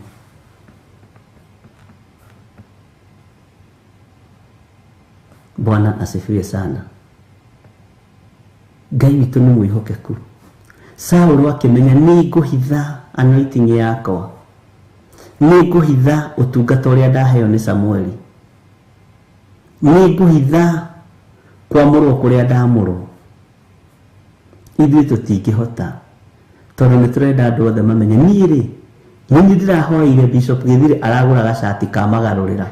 Bwana asifiwe sana. Ngai witũ nĩ mwĩhokeku. Saũlũ akĩmenya nĩ ngũhitha anointing yakwa, nĩ ngũhitha ũtungata ũrĩa ndaheo nĩ Samueli, nĩ ngũhitha kwamũrwo kũrĩa ndamũrwo. Ithuĩ tũtingĩhota tondũ nĩ tũrenda andũ othe mamenye niĩ rĩ, nĩ ndĩrahoire Bishop Githiri aragũra gacati ka magarũrĩra.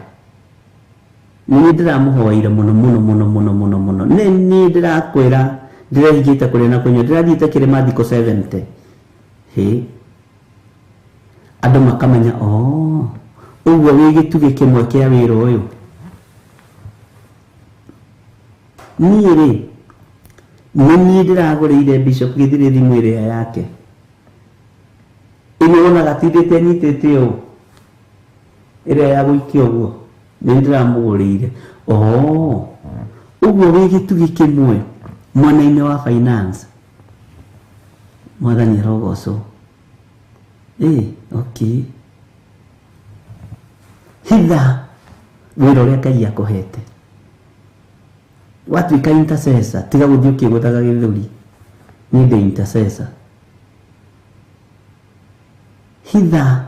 Nĩ ndĩramũhoire mũno mũno mũno mũno mũno mũno. Nĩ ndĩrakwĩra ndĩrehingĩte kũrĩa na kũnyua, ndĩrathiĩte kĩrĩma thikũ 70. Andũ makamenya ũguo wĩ gĩtugĩ kĩmwe kĩa wĩra ũyũ. Niĩ rĩ, nĩ ndĩragũrĩire Bishop Githiri thimũ ĩrĩa yake. Ĩno wona gatindĩte nyitĩte ũũ ĩrĩa ya gũikia ũguo. Nindiramugurire. Uguo wi gitugi kimwe mwena-ini wa finance. Mwathani arogocwo. Okay. Hitha wira uria Ngai akuhete. Watuika intercessor, tiga guthii ukiguthaga githuri. Ni ndi intercessor. Hitha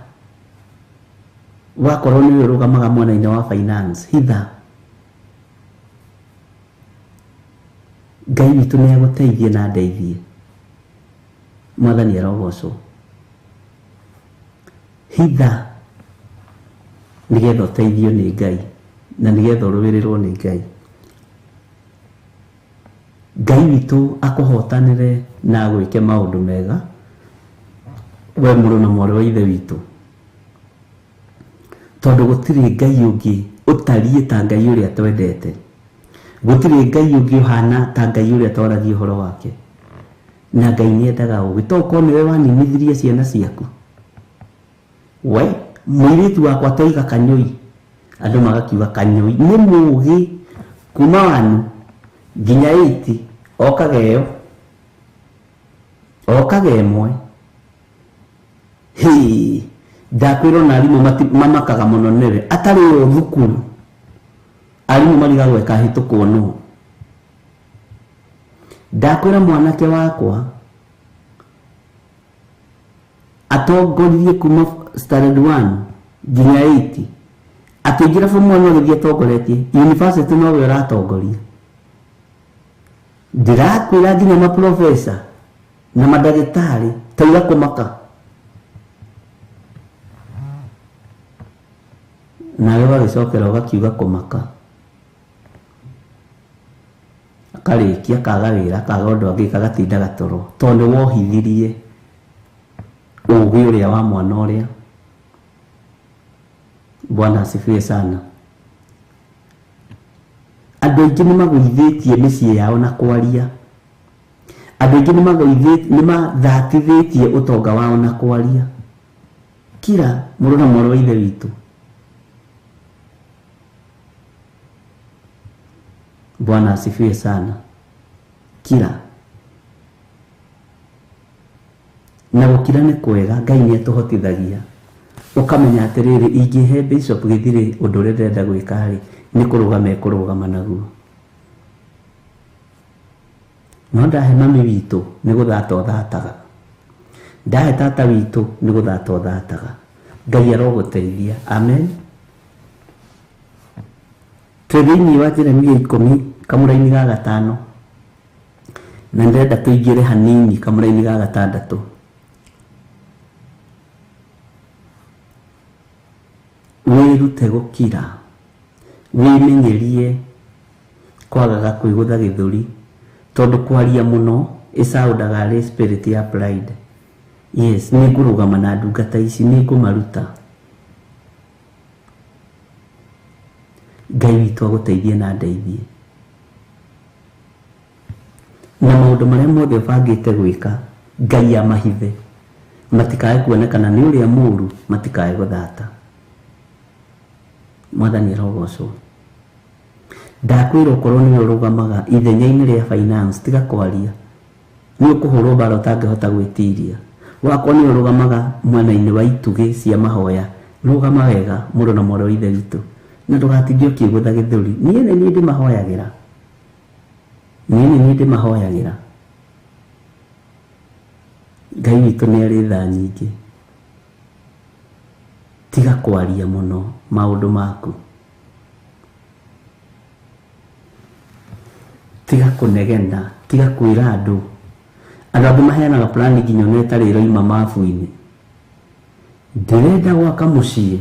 wakorwo ni urugamaga mwena-ini wa finance. Hitha Ngai witu ni aguteithie na ndeithie. Mwathani arogocwo. Hitha nigetha uteithio ni Ngai na nigetha uruwirirwo ni Ngai. Ngai witu akuhotanire na agwike maundu mega. We muru na mwarĩ wa ithe witu. Tondu gutiri Ngai ungi utarie ta Ngai uria twendete. Gutiri Ngai ungi uhana ta Ngai uria twaragia uhoro wake. Na Ngai ni endaga ugi to ko niwe waninithirie ciana ciaku. We mwiritu wakwa toiga kanyoi. Andu magakiuga kanyoi ni mugi kuma wanu nginya 80 okageo okagemwe. Ndakwirwo na arimu mamakaga muno niwe atari o thukuru. Arimu mariga gweka hitukwo no. Ndakwira mwanake wakwa atongoririe kuma standard 1 nginya 80. Atingira form 1 agithie atongoretie university no we aratongoria. Ndirakwira nginya ma professor na madagitari taiga kumaka. Nawe wagicokera ugakiuga kumaka. Akarikia kaga wira kaga undu angika gatinda gatoro tondu wohithirie ugi uria wa mwana uria. Bwana asifiwe sana. Andu aingi ni magwithitie micii yao na kwaria. Andu aingi ni magwithitie ni mathatithitie utonga wao na kwaria. Kira muru na mwarĩ wa ithe witu. Bwana asifiwe sana. Kira na gukira ni kwega. Ngai ni atuhotithagia ukamenya atiriri ingihe bishop githire undu uria ndenda gwika ri ni kurugama naguo. No ndahe mami witu ni guthata uthataga. Ndahe tata witu ni guthata uthataga. Ngai aroguteithia. Amen. Twithini wa Jeremia 10 kamuraini ga 5 na ndenda tuingire hanini kamuraini ga 6. Wirute gukira, wimenyerie kwagaga kwigutha githuri tondu kwaria muno isaudaga ari spirit ya pride. Yes, ni ngurugama na ndungata ici ni ngumaruta. Ngai witu aguteithie na ndeithie. Na maundu maria mothe bangite gwika Ngai amahithe. Matikae kuonekana ni uria muru, matikae guthata. Mwathani arogocwo. Ndakwira ukorwo ni urugamaga ithenya-ini ria finance tiga kwaria. Ni ukuhurwo bara utangihota gwitiria. Wakwa ni urugamaga mwena-ini wa itugi cia mahoya. Rugama wega muru na mwarĩ wa ithe witu. Na ndugatithie ukigutha githuri. Nie ni ndi mahoyagira. Ni ndi mahoyagira. Ngai witu ni ari tha nyingi. Tiga kwaria muno maundu maku. Tiga kunegena, tiga kwira andu. Andu maheanaga plan nginya no etari roima mabu-ini. Ndirenda gwaka mucii.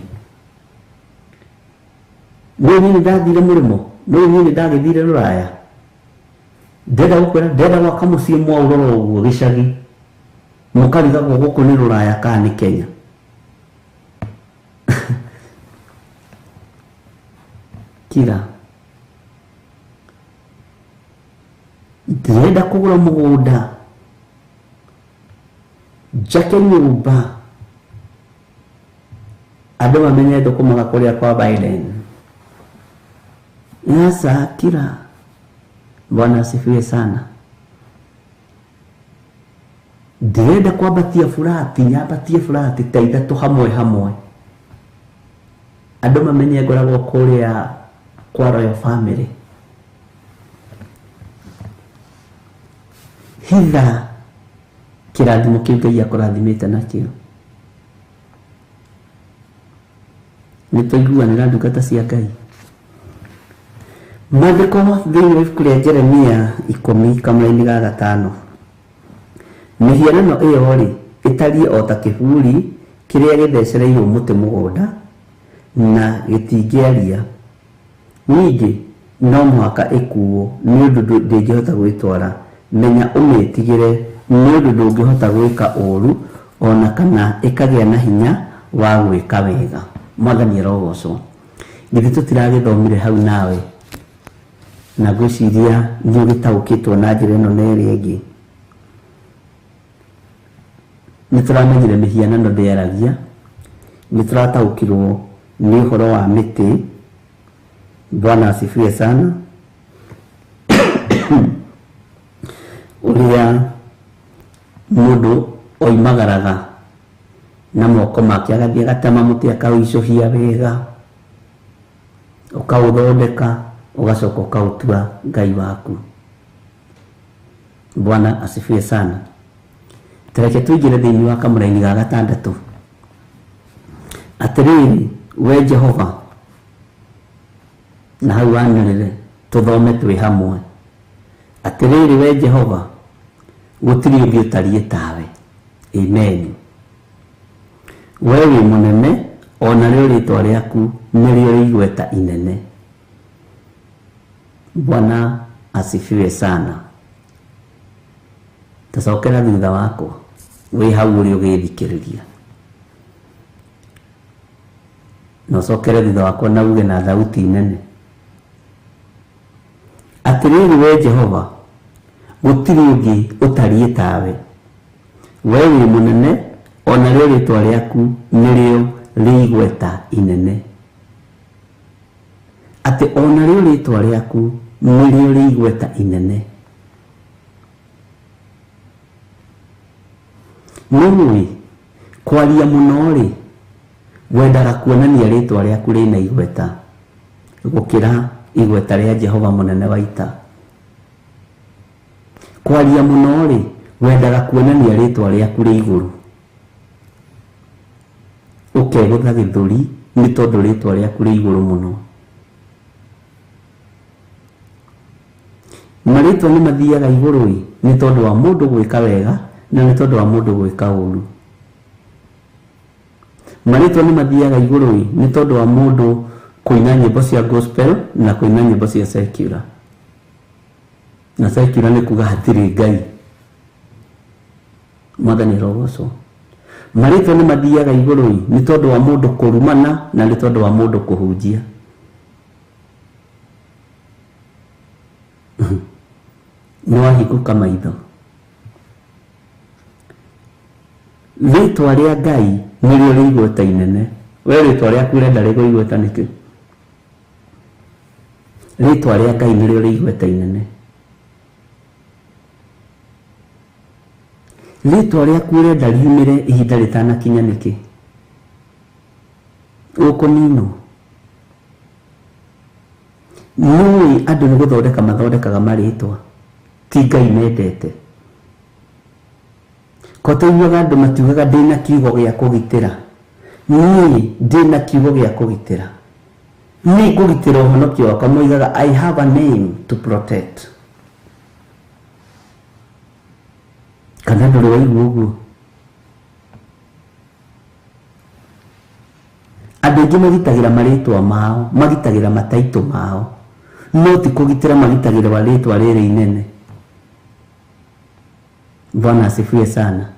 Ni ndathire murimo, ni ndagithire Ruraya. Ndenda gukwira ndenda gwaka mucii mwauroro uguo gicagi. Mukariga guku ni Ruraya ka ni Kenya. Kira ndirenda kugura mugunda njake nyumba andu mamenye thukumaga kuria kwa Biden. Sasa kila Bwana asifiwe sana. Ndirenda kwambatia furati, nyambatie furati ta ithatu hamwe hamwe. Andũ mamenye ngoragwo kuria kwa Royal Family. Hitha kirathimo kĩu Ngai akũrathimĩte nakĩo. Nĩtũiguanĩra ndungata cia Ngai. Maandĩko thĩinĩ wa ibuku rĩa Jeremia 10:5. Mĩhianano ĩyo rĩ ĩtariĩ o ta kĩburi kĩrĩa gĩthecereirwo mũtĩ mũgũnda na gĩtingĩaria. Ningĩ no mũhaka ĩkuo nĩ ũndũ ndĩngĩhota gwĩtwara. Menya ũmĩtigĩre nĩ ũndũ ndũngĩhota gwĩka ũũru ona kana ĩkagĩa na hinya wa gwĩka wega. Mwathani arogocwo. Githĩ tũtiragĩthomire hau nawe na gwĩciria nĩ ũgĩtaũkĩtwo na njĩra ĩno na ĩrĩa ĩngĩ. Nĩtũramenyire mĩhianano ndĩaragia, nĩtũrataũkirwo nĩ ũhoro wa mĩtĩ. Bwana asifiwe sana. Ũrĩa mũndũ oimagaraga na moko make agathiĩ agatema mũtĩ akaũicũhia wega, ũkaũthondeka, ũgacoka ũkaũtua Ngai waku. Bwana asifiwe sana. Tareke tuingĩre thĩinĩ wa kamũra-inĩ ga 6. Atĩrĩrĩ we Jehova, na hau wanĩrĩre tũthome twĩ hamwe. Atĩrĩrĩ we Jehova, gũtirĩ ũngĩ ũtariĩ tawe. Amen. We wĩ mũnene, ona rĩo rĩĩtwa rĩaku nĩrĩo rĩ igweta inene. Bwana asifiwe sana. Tacokera thutha wakwa wĩ hau ũrĩ ũgĩthikĩrĩria, na ũcokere thutha wakwa na uge na thauti nene. Atĩrĩrĩ we Jehova, gũtirĩ ũngĩ ũtariĩ tawe. We wĩ mũnene, ona rĩo rĩĩtwa rĩaku nĩrĩo rĩ igweta inene. Atĩ ona rĩo rĩĩtwa rĩaku nĩrĩo rĩ igweta inene. Mũĩ kwaria mũno rĩ wendaga kuonania rĩĩtwa rĩaku rĩna igweta gũkĩra igweta rĩa Jehova mũnene wa ita. Kwaria mũno rĩ wendaga kuonania rĩĩtwa rĩaku rĩ igũrũ, ũkegũtha gĩthũri nĩ tondũ rĩĩtwa rĩaku rĩ igũrũ mũno. Marĩĩtwa nĩ mathiaga igũrũ nĩ tondũ wa mũndũ gwĩka wega na nĩ tondũ wa mũndũ gwĩka ũũru. Marĩĩtwa nĩ mathiaga igũrũ nĩ tondũ wa mũndũ kũina nyĩmbo cia gospel na kũina nyĩmbo cia secular. Na secular nĩ kuga hatirĩ Ngai. Mwathani arogocwo. Marĩĩtwa nĩ mathiaga igũrũ nĩ tondũ wa mũndũ kũrumana na nĩ tondũ wa mũndũ kũhunjia. Nĩ wahingũka maitho. Rĩĩtwa rĩa Ngai nĩrĩo rĩ igweta inene. We rĩĩtwa rĩaku ũrenda rĩgwo igweta nĩkĩ? Rĩĩtwa rĩa Ngai nĩrĩo rĩ igweta inene. Rĩĩtwa rĩaku ũrenda riumĩre ihinda rĩtanakinya nĩkĩ? Ũkũninwo. Nĩũĩ andũ nĩ gũthondeka mathondekaga marĩĩtwa, ti Ngai mendete. Kotaiguaga andũ matiugaga ndĩna kiugo gĩa kũgitĩra. Niĩ ndĩna kiugo gĩa kũgitĩra. Nĩ kũgitĩra ũhonokio wakwa, moigaga I have a name to protect. Kana ndũrĩ waigua ũguo? Andũ aingĩ magitagĩra marĩĩtwa mao, magitagĩra mataitũ mao, no ti kũgitĩra magitagĩra rĩĩtwa rĩrĩ inene. Bwana asifiwe sana.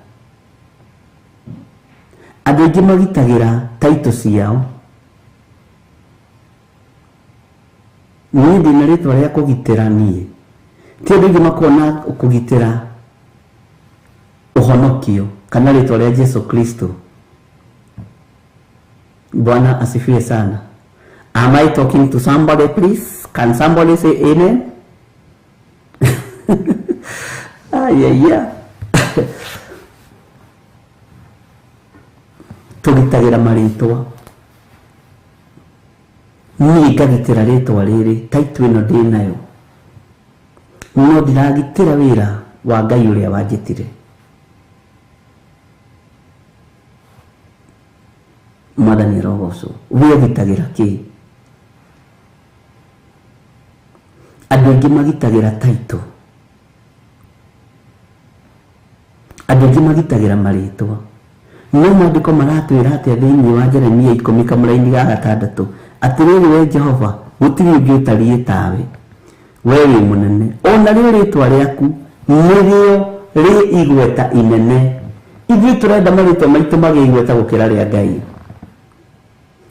Andũ aingĩ magitagĩra taitũ ciao. Niĩ ndĩna rĩĩtwa rĩa kũgitĩra niĩ. Ti andũ aingĩ makona kũgitĩra ũhonokio kana rĩĩtwa rĩa Jesu Kristo. Bwana asifiwe sana. Am I talking to somebody please? Can somebody say amen? Tugitagira maritwa ni ngagitira ritwa riri taitu ino ndi nayo no ndiragitira wira wa Ngai uria wanjitire. Mwathani arogocwo. We gitagira ki? Andu aingi magitagira taitu, andu aingi magitagira maritwa. No maandiko maratwira atia thiini wa Jeremia 10 kamuraini ga 6 atiriri we Jehova gutiri ungi utariĩ tawe, we wi munene, ona rĩo rĩtwa rĩaku nĩrĩo rĩ igweta inene. Ithuĩ tũrenda marĩtwa maitũ magĩe igweta gũkĩra rĩa Ngai.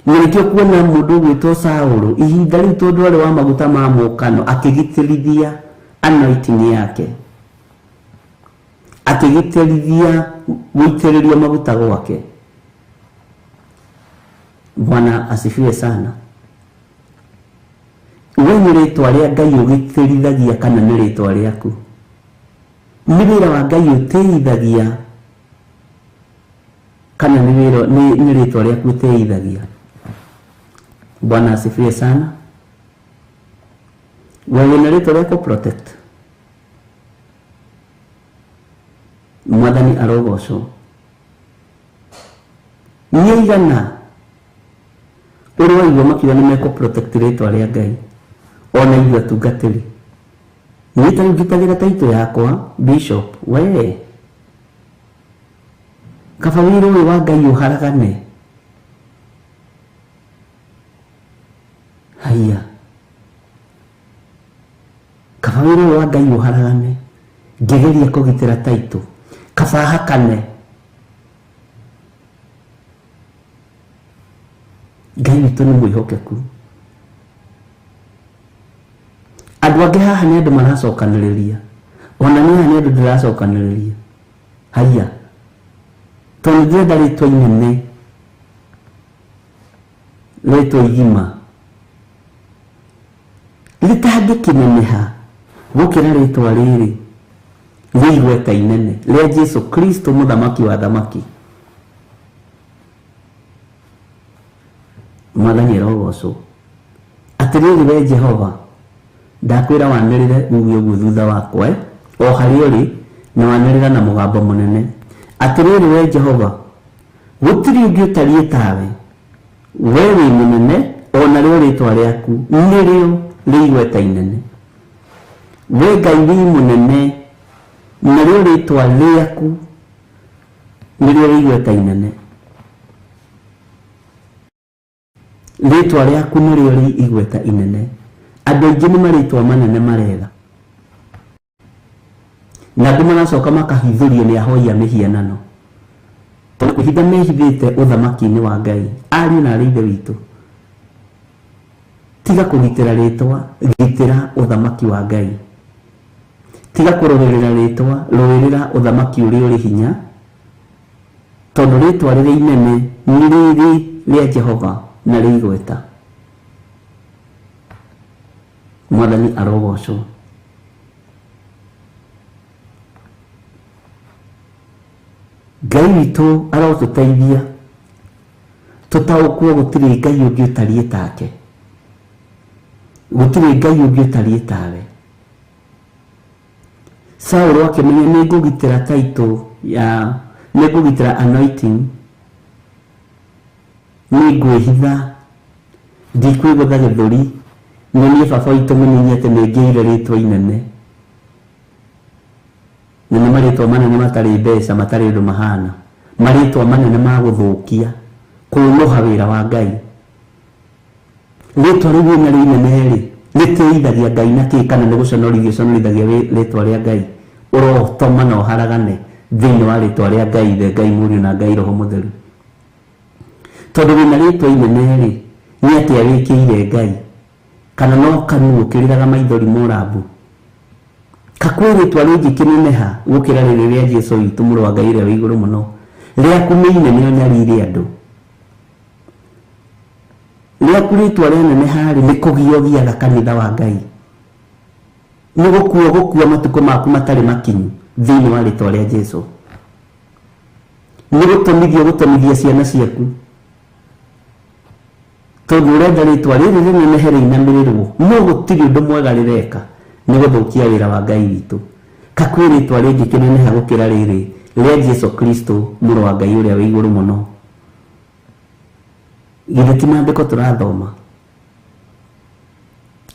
Nĩkĩo kuona mũndũ gwĩtwo Saũlũ ihinda rĩu tondũ arĩ wa maguta ma mũkano akĩgitĩrithia anointing yake, akĩgitĩrithia gũitĩrĩria maguta gwake. Bwana asifiwe sana. We nĩ rĩtwa rĩa Ngai ũgitĩrithagia kana nĩ rĩtwa rĩaku? Nĩ wĩra wa Ngai ũtĩithagia kana nĩ rĩtwa rĩaku ũtĩithagia? Bwana asifiwe sana. Wewe nĩ rĩtwa rĩaku protect. Mwathani arogocwo. Nĩ igana ũrĩ waigua makiuga nĩ meko protect rĩtwa rĩa Ngai, ona ithuĩ atungatĩri. Nĩ ta ngitagira taito yakwa bishop, we kaba wĩra ũyũ wa Ngai ũharagane. Haya, kaba wĩra ũyũ wa Ngai ũharagane, ngĩgeria kũgitĩra taito, kaba hakane. Ngai witũ nĩ mwĩhokeku. Andũ angĩ haha nĩ andũ maracokanĩrĩria, ona niĩ haha nĩ andũ ndĩracokanĩrĩria. Haya, tondũ ndĩrenda rĩtwa inene, rĩtwa igima rĩtangĩkĩneneha gũkĩra rĩtwa rĩrĩ rĩ igweta inene rĩa Jesu Kristo mũthamaki wa thamaki. Mwathani arogocwo. Atĩrĩrĩ we Jehova, ndakwĩra wanĩrĩre uge ũguo thutha wakwa, o harĩa ũrĩ na wanĩrĩra na mũgambo mũnene. Atĩrĩrĩ we Jehova, gũtirĩ ũngĩ ũtariĩ tawe, we wĩ mũnene, ona rĩo rĩtwa rĩaku nĩrĩo rĩ igweta inene. We Ngai wĩ mũnene, na rĩo rĩtwa rĩaku nĩrĩo rĩ igweta inene. Rĩtwa rĩaku nĩrĩo rĩ igweta inene. Andũ aingĩ nĩ marĩtwa manene maretha, na andũ maracoka makahithũrio nĩ ahoi a mĩhianano, tondũ kwĩhitha mehithĩte ũthamaki-inĩ wa Ngai. Ariũ na aarĩ ithe witũ, tiga kũgitĩra rĩtwa, gitĩra ũthamaki wa Ngai. Tiga kũrũĩrĩra rĩtwa, rũĩrĩra ũthamaki ũrĩa ũrĩ hinya, tondũ rĩtwa rĩrĩ inene nĩ rĩrĩ rĩa Jehova na rĩ igweta. Mwathani arogocwo. Ngai witũ arotũteithia tũtaũkwo gũtirĩ Ngai ũngĩ ũtariĩ take, gũtirĩ Ngai ũngĩ ũtariĩ tawe. Saũlũ akĩmenya nĩ ngũgitĩra taito ya, nĩ ngũgitĩra anointing, nĩ ngwĩhitha, ndikwĩgũtha gĩthũri, nyonie baba witũ mũnini atĩ nĩ ngĩire rĩtwa inene. Na nĩ marĩtwa manene matarĩ mbeca, matarĩ ũndũ mahana, marĩtwa manene ma gũthũkia, kũnũha wĩra wa Ngai. Rĩtwa rĩu na rĩ inene-rĩ rĩtĩithagia Ngai na kĩ, kana nĩ gũconorithagia rĩtwa rĩa Ngai? Ũrotoma na ũharagane thĩinĩ wa rĩtwa rĩa Ngai, Ithe, Ngai Mũriũ na Ngai Roho Mũtheru. Tondũ wĩna rĩtwa inene-rĩ, nĩ atĩa wĩkĩire Ngai? Kana no kanua ũkĩrĩraga maithori mũrambu? Kakwĩ rĩtwa rĩngĩ kĩneneha gũkĩra rĩrĩ rĩa Jesũ witũ mũrũ wa Ngai ũrĩa wĩ igũrũ mũno? Rĩaku nĩ inene o na rĩrĩ andũ. ria kuritwa nene hari ni kugiogiaga kanitha wa Ngai ni gukua matuko maku matari makinyu thiini wa ritwa ria Jesu ni gutomithia ciana ciaku tondu urenda ritwa riri rinenehe riinamirirwo no gutiri undu mwega rireka ni guthukia wira wa Ngai witu kakwi ritwa ringi kineneha gukira riri ria Jesu Kristo muru wa Ngai uria wi iguru muno githe ti maandiko turathoma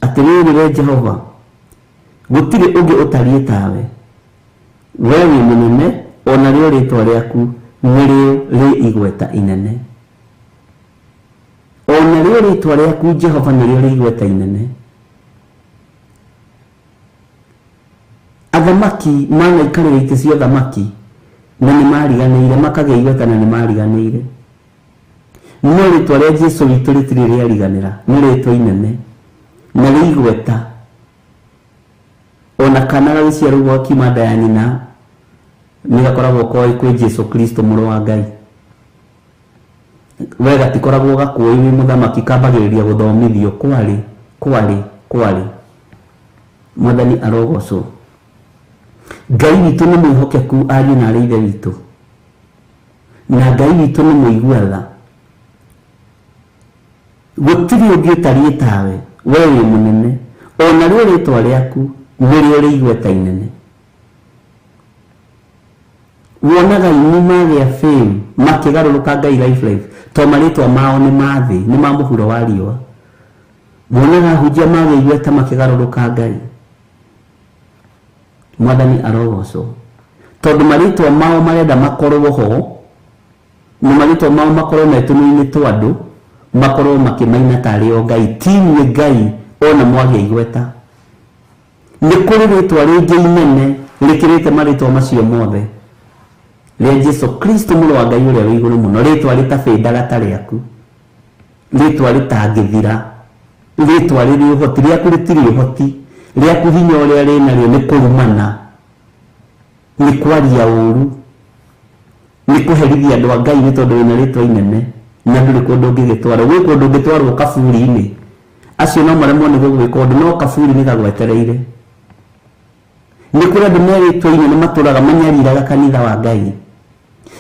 ati riri ria Jehova gutiri ungi utarie tawe we wi munene ona rio ritwa riaku nirio ri igweta inene ona rio ritwa riaku Jehova nirio ri igweta inene athamaki mana ikarire ite cia thamaki na ni mariganiire makagia igweta na ni mariganiire no ritwa ria Jesu witu ritiri ria riganira ni ritwa inene na ri igweta ona kana gaciciarwo gwa kimanda ya nyina ni gakoragwo kwi Jesu Kristo muru wa Ngai we gatikoragwo gakuoi wi muthamaki kambagiriria guthomithio kwari mwathani arogocwo Ngai witu ni mwihokeku ari na ari ithe witu na Ngai witu ni muiguatha gutiri ungi utarie tawe we wi munene ona rio ritwa riaku nirio ri igweta inene wonaga ini magia fame makigaruruka Ngai life to maritwa mao ni mathi ni mamuhuro wa riwa wonaga hujia magia igweta makigaruruka Ngai mwathani arogocwo tondu maritwa mao marenda makorwo ho ni maritwa mao makorwo metumu-ini twa andu makorwo makimaina tari o Ngai tiwe Ngai ona mwagia igweta ni kuri ritwa ringi inene rikirite maritwa macio mothe ria Jesu Kristo muru wa Ngai uria wi iguru muno ritwa ritafindaga ta riaku ritwa ritangithira ritwa riri uhoti riaku ritiri uhoti riaku hinya uria rinario ni kurumana ni kwaria uru ni kuherithia andu a Ngai ni tondu wina ritwa inene na nduri kundu ngigitwarwo gwi kundu ngitwarwo kaburi-ini acio no maremwo ni gugwika undu no kaburi ni gagwetereire ni kuri andu meritwa inene maturaga manyariraga kanitha wa Ngai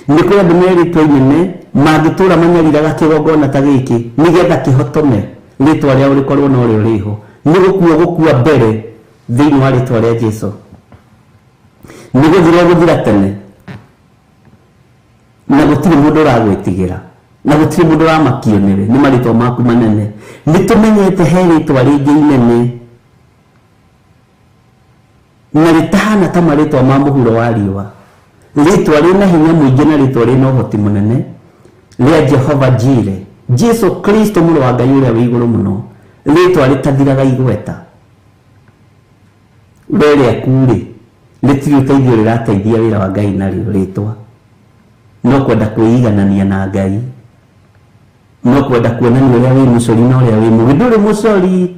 ni kuri andu meritwa inene mangitura manyariraga kigongona ta giki nigetha kihotome ritwa ria urikorwo no rio riho ni gukua mbere thiini wa ritwa ria Jesu ni guthira tene na gutiri mundu uragwitigira na gutiri mundu uramakio niwe ni maritwa maku manene ni tumenyete he ritwa ringi inene na ritahana ta maritwa ma muhuro wa riwa ritwa rina hinya muingi na ritwa rina uhoti munene ria Jehova Jire Jesu Kristo muru wa Ngai uria wi iguru muno ritwa ritathiraga igweta rere akuri ritiri uteithio rirateithia wira wa Ngai nario ritwa no kwenda kwiiganania na Ngai no kwenda kuonania uria wi mucori na uria wi mugi nduri mucori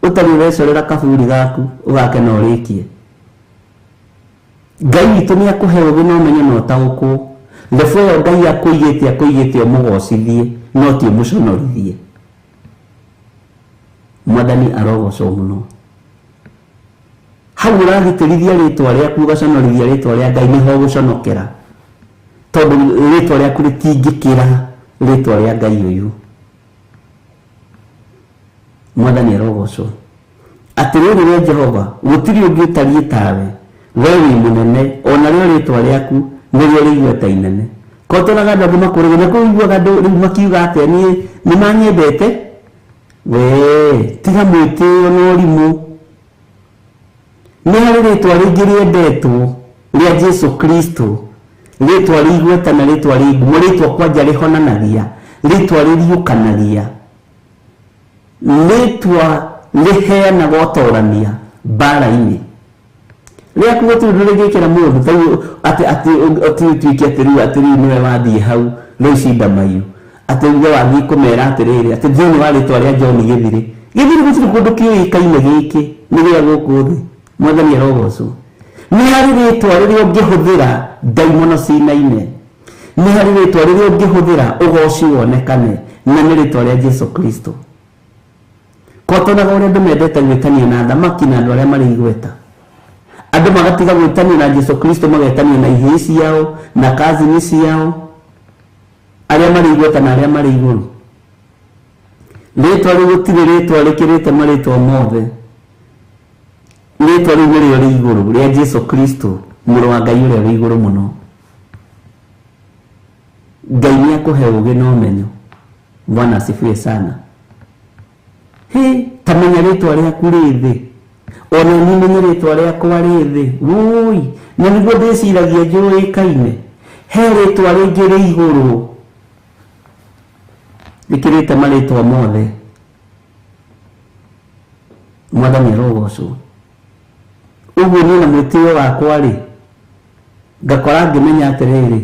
utari urecorera kaburi gaku ugakena urikie Ngai witu ni akuhe ugi no menye no taukwo thefo Ngai akuigite umugocithie no ti umuconorithie mwathani arogocwo muno hau uragitirithia ritwa riaku ugaconorithia ritwa ria Ngai niho guconokera tondu ritwa riaku ritingikira ritwa ria Ngai uyu mwathani arogocwo ati riri ria Jehova gutiri ungi utarie tawe we wi munene ona rio ritwa riaku nirio ri igweta inene kotoraga andu makurege na kuiguaga andu riu makiuga atia ni manyendete we tiga mwitio no rimu ni hari ritwa ringi riendetwo ria Jesu Kristo ritwa ri igweta na ritwa ri ngumo ritwa kwanja rihonanagia ritwa ririukanagia ritwa riheanaga utorania mbara-ini ria kugutu ndurigikira mundu tayo ati twiki atiri niwe wathie hau Lucinda Mayu ati uge wathie kumera atiriri ati thiini wa ritwa ria John Githiri gutiri kundu kiuikaine giki ni ria guku thi mwathani arogocwo ni hari ritwa riria ungihuthira ndaimono cinaine ni hari ritwa riria ungihuthira ugoci wonekane na nĩ rĩtwa rĩa Jesu Kristo. Kotonaga ũrĩa andũ mendete gwĩtania na thamaki na andũ arĩa marĩ igweta. Andũ magatiga gwĩtania na Jesu Kristo magetania na ihĩĩ ciao na kazini ciao, arĩa marĩ igweta na arĩa marĩ igũrũ. Rĩtwa rĩu gũtirĩ rĩtwa rĩkĩrĩte marĩtwa mothe. Rĩtwa rĩu nĩrĩo rĩ igũrũ rĩa Jesu Kristo, mũrũ wa Ngai ũrĩa wĩ igũrũ mũno. Ngai nĩakũhe ũũgĩ na ũmenyo. Bwana asifiwe sana. Tamenya rĩtwa rĩaku rĩ thĩ, ona niĩ menye rĩtwa rĩakwa rĩ thĩ. Wũi, na nĩguo ndĩciragia njũĩkaine. He rĩtwa rĩngĩ rĩ igũrũ rĩkĩrĩte marĩtwa mothe. Mwathani arogocwo. Ũguo niĩ na mwĩtĩo wakwa rĩ, ngakora ngĩmenya atĩrĩrĩ,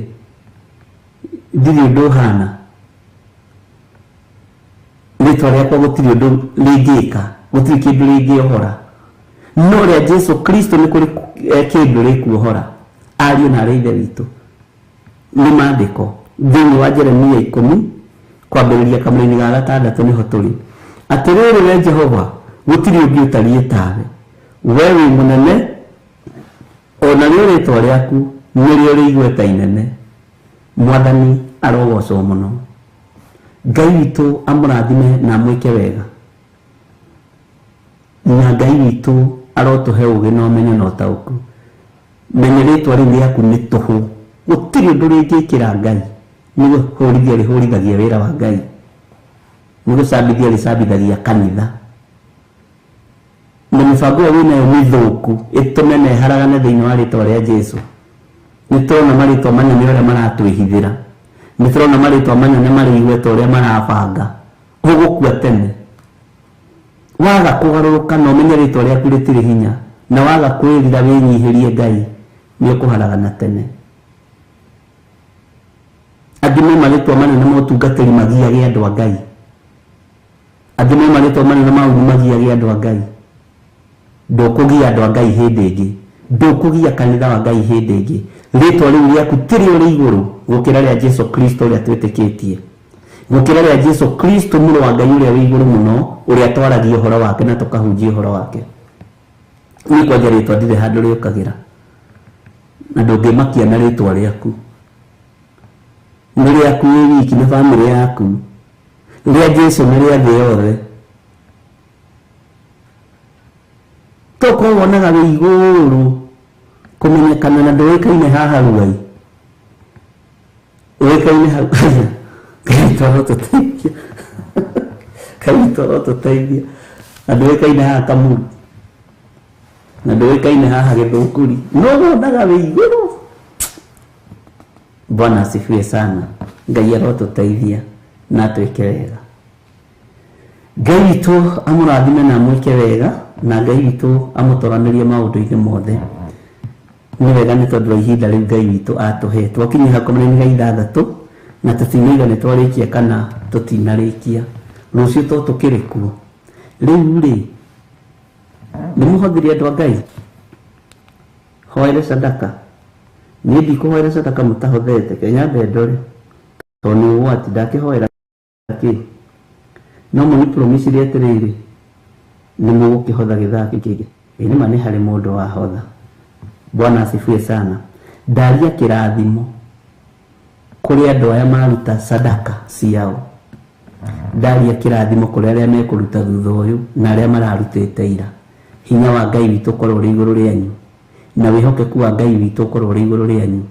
ndirĩ ũndũ hana. Rĩtwa rĩakwa gũtirĩ ũndũ rĩngĩka, gũtirĩ kĩndũ rĩngĩohora. No rĩa Jesu Kristo nĩ kũrĩ kĩndũ rĩkuohora. Ariũ na arĩa ithe witũ, nĩ maandĩko thĩinĩ wa Jeremia 10 kwambĩrĩria kamũra-inĩ ga 6 nĩho tũrĩ. Atĩrĩrĩ we Jehova, gũtirĩ ũngĩ ũtariĩ tawe. Wee wĩ mũnene, ona rĩo rĩtwa rĩaku nĩrĩo rĩ igweta inene. Mwathani arogocwo mũno. Ngai witũ amũrathime na amwĩke wega. Na Ngai witũ arotũhe ũũgĩ na ũmenyo na ũtaũku. Menya rĩtwa rĩu rĩaku nĩ tũhũ. Gũtirĩ ũndũ rĩngĩkĩra Ngai. Nĩ gũhũrithia rĩhũrithagia wĩra wa Ngai. Nĩ gũcambithia rĩcambithagia kanitha. Na mĩbango ĩyo wĩnayo mĩthũku ĩtũme na ĩharagane thĩinĩ wa rĩtwa rĩa Jesu. Nĩtũrona marĩtwa manene ũrĩa maratwĩhithĩra. Nĩtũrona marĩtwa manene marĩ igweta ũrĩa marabanga. Ũgũkua tene. Waga kũgarũrũka na ũmenye rĩtwa rĩaku rĩtirĩ hinya, na waga kwĩrira wĩnyihĩrie Ngai, nĩũkũharagana tene. Angĩ no marĩtwa manene ma ũtungatĩri magiaga andũ a Ngai. Angĩ no marĩtwa manene ma ũguni magiaga andũ a Ngai. Ndũkũgia andũ a Ngai hĩndĩ ĩngĩ. Ndũkũgia kanitha wa Ngai hĩndĩ ĩngĩ. Rĩtwa rĩu rĩaku tĩrĩo rĩ igũrũ gũkĩra rĩa Jesu Kristo ũrĩa twĩtĩkĩtie. Gũkĩra rĩa Jesu Kristo mũrũ wa Ngai ũrĩa wĩ igũrũ mũno, ũrĩa twaragia ũhoro wake na tũkahunjia ũhoro wake. Niĩ kwanja rĩtwa ndirĩ handũ rĩũkagĩra. Na ndũngĩmakia na rĩtwa rĩaku. Nĩ rĩaku wĩ wiki na bamĩrĩ yaku. Rĩa Jesu nĩ rĩa thĩ yothe. Tũkorwo wonaga wĩ igũrũ kũmenyekana na ndũĩkaine haha rugai. Ũĩkaine hau. Ngai tũrotũteithia. Ngai tũrotũteithia. Na ndũĩkaine haha Kamuru. Na ndũĩkaine haha Gĩthũngũri. No wonaga wĩ igũrũ. Bwana asifiwe sana. Ngai arotũteithia na atwĩke wega. Ngai witũ amũrathime na amwĩke wega, na Ngai witũ amũtoranĩrie maũndũ-inĩ mothe. Nĩ wega nĩ tondũ wa ihinda rĩu Ngai witũ atũhe. Twakinya kamũra-inĩ ga 6 na tũtinaiga nĩ twarĩkia kana tũtinarĩkia. Rũciũ to tũkĩrĩ kuo. Rĩu rĩ, nĩ mũhũthĩri andũ a Ngai. Hoere sadaka. Niĩ ndikũhoera sadaka mũtahũthĩte. Kenya ndore. Tondũ nĩ ũgwati ndakĩhoera kĩ. No mũnĩ promise atĩrĩrĩ, nĩ mũgũkĩhotha gĩthaki kĩngĩ. Nĩ ma nĩ harĩ mũndũ wahotha. Bwana asifiwe sana. Ndaria kĩrathimo kũrĩ andũ aya maruta sadaka ciao. Ndaria kĩrathimo kũrĩ arĩa mekũruta thutha ũyũ na arĩa mararutĩte ira. Hinya wa Ngai witũ ũkorwo ũrĩ igũrũ rĩanyu, na wĩhokeku wa Ngai witũ ũkorwo ũrĩ igũrũ rĩanyu.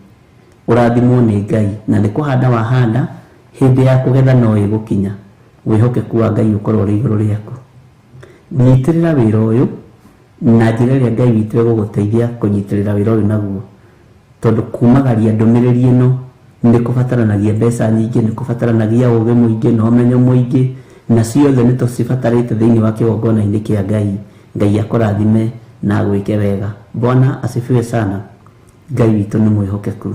Ũrathimwo nĩ Ngai, na nĩ kũhanda wahanda, hĩndĩ ya kũgetha no ĩgũkinya. Wĩhokeku wa Ngai ũkorwo ũrĩ igũrũ rĩaku. Nyitĩrĩra wĩra ũyũ na njĩra ĩrĩa Ngai witũ egũgũteithia kũnyitĩrĩra wĩra ũyũ naguo. Tondũ kumagaria ndũmĩrĩri ĩno nĩ kũbataranagia mbeca nyingĩ, nĩ kũbataranagia ũũgĩ mũingĩ na ũmenyo mũingĩ, na ciothe nĩ tũcibatarĩte thĩinĩ wa kĩgongona-inĩ kĩa Ngai. Ngai akũrathime na agwĩke wega. Bwana asifiwe sana. Ngai witũ nĩ mwĩhokeku.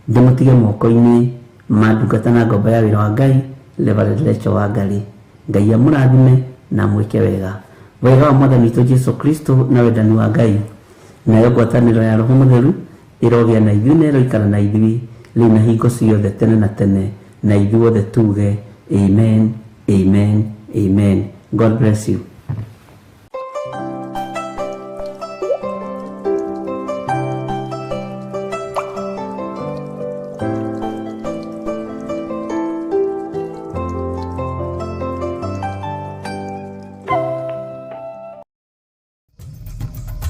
Ndĩmũtige moko-inĩ ma ndungata na ngombo ya wĩra wa Ngai, Reverend Rachel Wangarĩ. Ngai amũrathime na amwĩke wega. Wega wa Mwathani witũ Jesu Kristo na wendani wa Ngai, nayo ngwatanĩro ya Roho Mũtheru ĩrogĩa na ithuĩ na ĩroikara na ithuĩ rĩu na hingo ciothe tene na tene, na ithuothe tuge Amen, amen, amen. God bless you.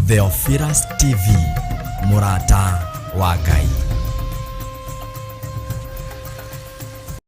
Theophilus TV, mũrata wa Ngai.